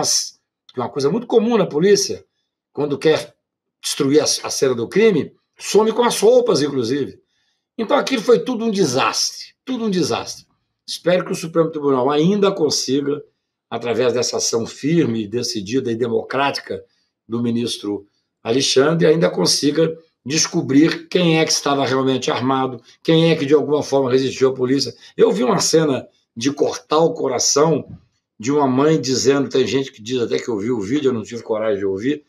uma coisa muito comum na polícia, quando quer destruir a cena do crime, some com as roupas, inclusive. Então aquilo foi tudo um desastre, tudo um desastre. Espero que o Supremo Tribunal ainda consiga, através dessa ação firme, decidida e democrática do ministro Alexandre, ainda consiga descobrir quem é que estava realmente armado, quem é que de alguma forma resistiu à polícia. Eu vi uma cena de cortar o coração de uma mãe dizendo, tem gente que diz até que eu vi o vídeo, eu não tive coragem de ouvir,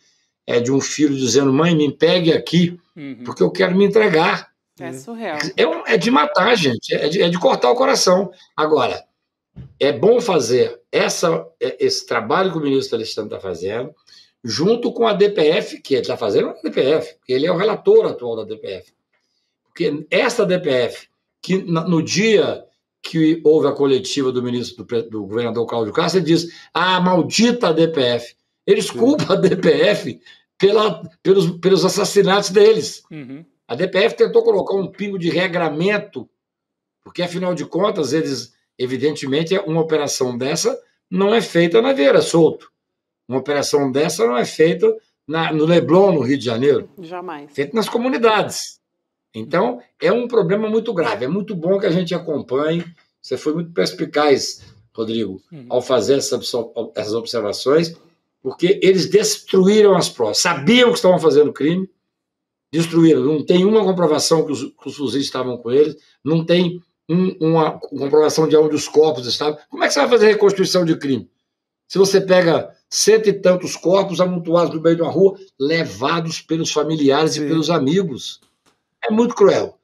de um filho dizendo, mãe, me pegue aqui, porque eu quero me entregar. É surreal. É de matar, gente, é de cortar o coração. Agora, é bom fazer esse trabalho que o ministro Alexandre está fazendo, junto com a DPF, que ele está fazendo a DPF, porque ele é o relator atual da DPF. Porque essa DPF, que no dia que houve a coletiva do ministro do governador Cláudio Castro, ele diz, maldita DPF. Eles culpam a DPF pelos assassinatos deles. A DPF tentou colocar um pingo de regramento, porque, afinal de contas, eles, evidentemente, uma operação dessa não é feita na Vieira Solto. Uma operação dessa não é feita no Leblon, no Rio de Janeiro. Jamais. Feita nas comunidades. Então, é um problema muito grave. É muito bom que a gente acompanhe. Você foi muito perspicaz, Rodrigo, ao fazer essas observações, porque eles destruíram as provas. Sabiam que estavam fazendo crime, destruíram. Não tem uma comprovação que os fuzis estavam com eles, não tem uma comprovação de onde os corpos estavam. Como é que você vai fazer reconstrução de crime? Se você pega 100 e tantos corpos amontoados no meio de uma rua, levados pelos familiares e pelos amigos. É muito cruel.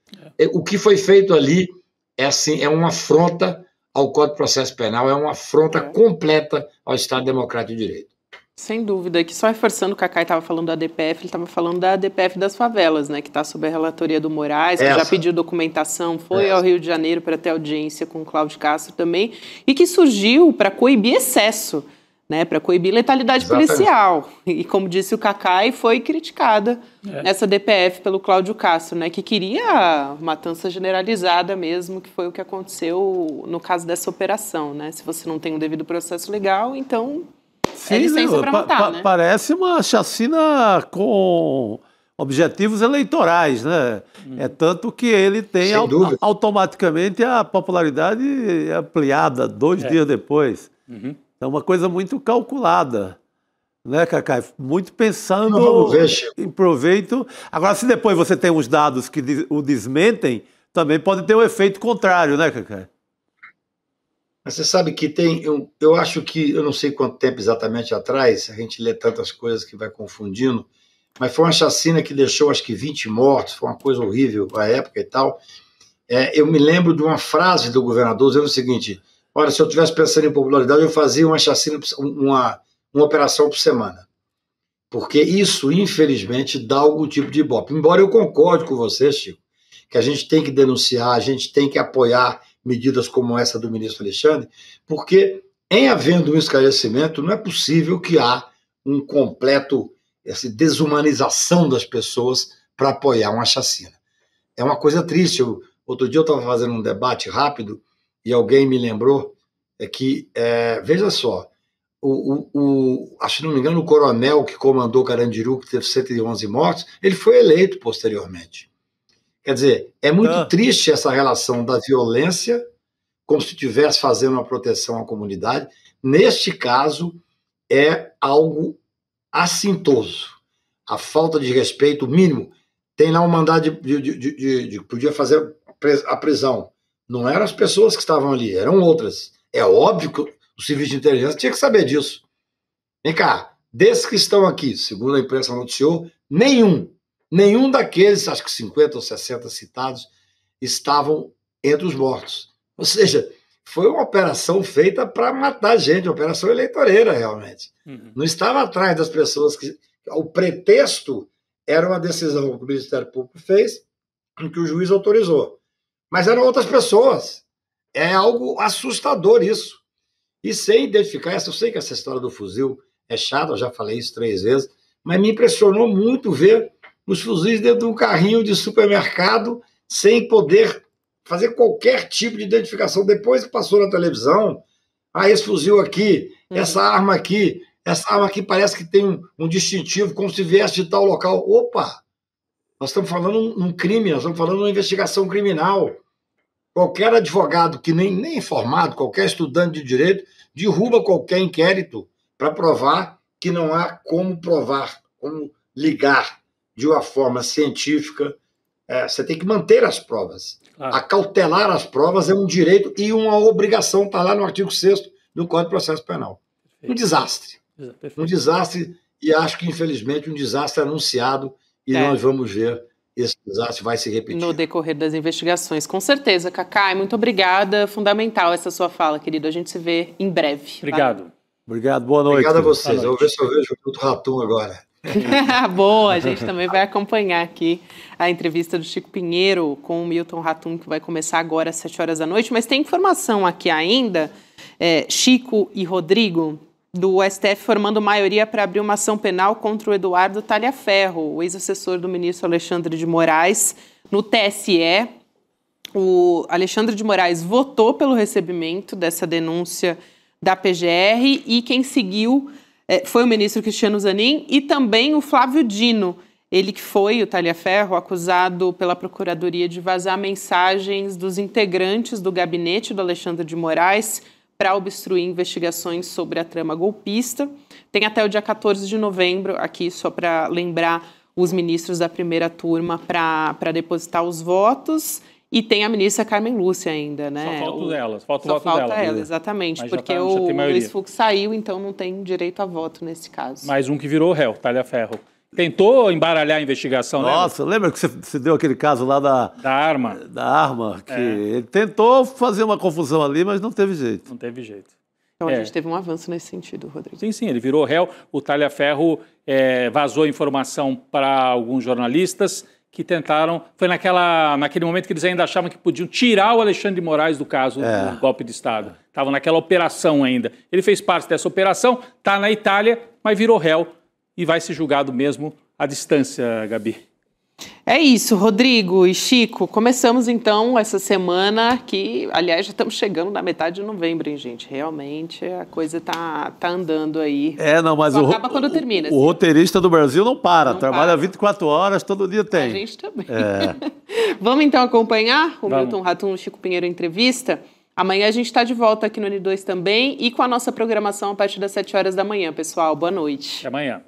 O que foi feito ali é uma afronta ao Código de Processo Penal, é uma afronta completa ao Estado Democrático de Direito. Sem dúvida, que só reforçando o que o Cacai estava falando da DPF, ele estava falando da DPF das favelas, né, que está sob a relatoria do Moraes, que já pediu documentação, foi ao Rio de Janeiro para ter audiência com o Cláudio Castro também, e que surgiu para coibir excesso, né, para coibir letalidade policial. E como disse o Cacai, foi criticada essa DPF pelo Cláudio Castro, né, que queria matança generalizada mesmo, que foi o que aconteceu no caso dessa operação, né? Se você não tem um devido processo legal, então é licença para matar, né? Parece uma chacina com objetivos eleitorais, né? É tanto que ele tem automaticamente a popularidade ampliada 2 dias depois. É uma coisa muito calculada, né, Cacai? Muito pensando em proveito. Agora, se depois você tem os dados que o desmentem, também pode ter um efeito contrário, né, Cacai? Mas você sabe que tem... Eu acho que, eu não sei quanto tempo exatamente atrás, a gente lê tantas coisas que vai confundindo, mas foi uma chacina que deixou, acho que 20 mortos, foi uma coisa horrível à época e tal. Eu me lembro de uma frase do governador dizendo o seguinte... Olha, se eu estivesse pensando em popularidade, eu fazia uma chacina, uma operação por semana. Porque isso, infelizmente, dá algum tipo de ibope. Embora eu concorde com você, Chico, que a gente tem que denunciar, a gente tem que apoiar medidas como essa do ministro Alexandre, porque, em havendo um esclarecimento, não é possível que há um completo desumanização das pessoas para apoiar uma chacina. É uma coisa triste. Outro dia eu estava fazendo um debate rápido e alguém me lembrou que, veja só, acho que não me engano, o coronel que comandou Carandiru, que teve 111 mortos, ele foi eleito posteriormente. Quer dizer, é muito triste essa relação da violência, como se estivesse fazendo uma proteção à comunidade. Neste caso, é algo assintoso. A falta de respeito mínimo. Tem lá um mandado de podia fazer a prisão. Não eram as pessoas que estavam ali, eram outras. É óbvio que o serviço de inteligência tinha que saber disso. Vem cá, desses que estão aqui, segundo a imprensa noticiou, nenhum daqueles, acho que 50 ou 60 citados, estavam entre os mortos. Ou seja, foi uma operação feita para matar gente, uma operação eleitoreira, realmente. Não estava atrás das pessoas que... O pretexto era uma decisão que o Ministério Público fez, em que o juiz autorizou. Mas eram outras pessoas. É algo assustador isso. E sem identificar, eu sei que essa história do fuzil é chata, eu já falei isso 3 vezes, mas me impressionou muito ver os fuzis dentro de um carrinho de supermercado sem poder fazer qualquer tipo de identificação. Depois que passou na televisão, esse fuzil aqui, essa arma aqui parece que tem um distintivo, como se viesse de tal local. Opa! Nós estamos falando num crime, nós estamos falando numa investigação criminal. Qualquer advogado que nem formado, qualquer estudante de direito, derruba qualquer inquérito para provar que não há como provar, como ligar de uma forma científica. Você tem que manter as provas. Acautelar as provas é um direito e uma obrigação, está lá no artigo 6º do Código de Processo Penal. Um desastre. Um desastre, e acho que, infelizmente, um desastre anunciado, e nós vamos ver esse desastre vai se repetir. No decorrer das investigações, com certeza. Cacai, muito obrigada. Fundamental essa sua fala, querido. A gente se vê em breve. Obrigado. Valeu. Obrigado, boa noite. Obrigado a vocês. Eu vou ver se eu vejo o Milton Ratum agora. Boa, a gente também vai acompanhar aqui a entrevista do Chico Pinheiro com o Milton Ratum, que vai começar agora às 7 horas da noite. Mas tem informação aqui ainda, Chico e Rodrigo, do STF formando maioria para abrir uma ação penal contra o Eduardo Talhaferro, o ex-assessor do ministro Alexandre de Moraes, no TSE. O Alexandre de Moraes votou pelo recebimento dessa denúncia da PGR e quem seguiu foi o ministro Cristiano Zanin e também o Flávio Dino, ele que foi, o Talhaferro, acusado pela Procuradoria de vazar mensagens dos integrantes do gabinete do Alexandre de Moraes para obstruir investigações sobre a trama golpista. Tem até o dia 14 de novembro, aqui só para lembrar os ministros da primeira turma para depositar os votos. E tem a ministra Carmen Lúcia ainda, né? Só falta o dela, falta o Só voto falta dela. ela, exatamente, mas porque já o tem maioria. Luiz Fux saiu, então não tem direito a voto nesse caso. Mais um que virou réu, Talhaferro. Tentou embaralhar a investigação, né? Nossa, lembra que você deu aquele caso lá da arma? Da arma, que ele tentou fazer uma confusão ali, mas não teve jeito. Não teve jeito. Então a gente teve um avanço nesse sentido, Rodrigo. Sim, ele virou réu. O Talhaferro vazou informação para alguns jornalistas que tentaram... Foi naquele momento que eles ainda achavam que podiam tirar o Alexandre de Moraes do caso do golpe de Estado. Estavam naquela operação ainda. Ele fez parte dessa operação, está na Itália, mas virou réu e vai ser julgado mesmo à distância, Gabi. É isso, Rodrigo e Chico. Começamos, então, essa semana que, aliás, já estamos chegando na metade de novembro, hein, gente? Realmente, a coisa tá andando aí. Mas só acaba quando termina. O roteirista do Brasil não para. Trabalha 24 horas, todo dia tem. A gente também. Vamos, então, acompanhar o Milton Ratum, o Chico Pinheiro Entrevista? Amanhã a gente está de volta aqui no N2 também e com a nossa programação a partir das 7 horas da manhã, pessoal. Boa noite. Até amanhã.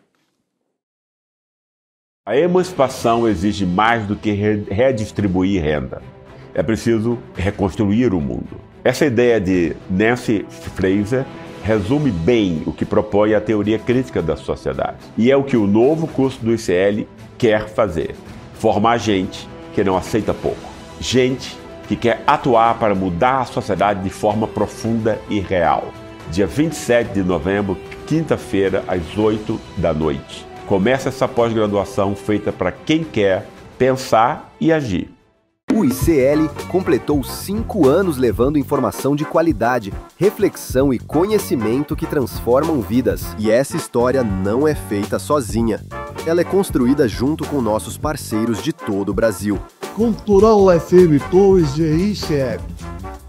A emancipação exige mais do que redistribuir renda. É preciso reconstruir o mundo. Essa ideia de Nancy Fraser resume bem o que propõe a teoria crítica da sociedade. E é o que o novo curso do ICL quer fazer. Formar gente que não aceita pouco. Gente que quer atuar para mudar a sociedade de forma profunda e real. Dia 27 de novembro, quinta-feira, às 8 da noite. Começa essa pós-graduação feita para quem quer pensar e agir. O ICL completou 5 anos levando informação de qualidade, reflexão e conhecimento que transformam vidas. E essa história não é feita sozinha. Ela é construída junto com nossos parceiros de todo o Brasil. Cultural FM 2 de ICL.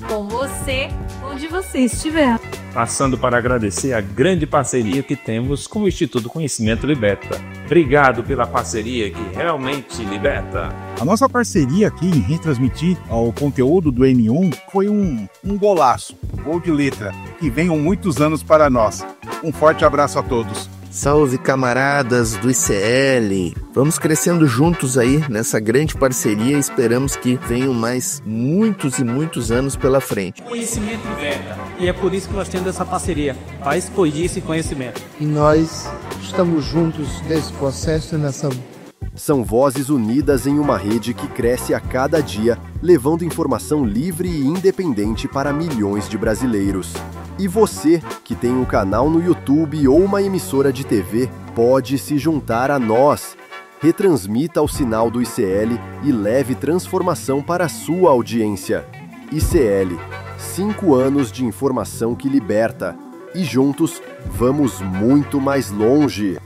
Com você, onde você estiver. Passando para agradecer a grande parceria que temos com o Instituto Conhecimento Liberta. Obrigado pela parceria que realmente liberta. A nossa parceria aqui em retransmitir o conteúdo do N1 foi um golaço, um gol de letra, que venham muitos anos para nós. Um forte abraço a todos. Salve, camaradas do ICL! Vamos crescendo juntos aí nessa grande parceria e esperamos que venham mais muitos e muitos anos pela frente. Conhecimento liberta. E é por isso que nós temos essa parceria, para expandir esse conhecimento. E nós estamos juntos nesse processo e nessa... São vozes unidas em uma rede que cresce a cada dia, levando informação livre e independente para milhões de brasileiros. E você, que tem um canal no YouTube ou uma emissora de TV, pode se juntar a nós. Retransmita o sinal do ICL e leve transformação para a sua audiência. ICL, 5 anos de informação que liberta. E juntos, vamos muito mais longe.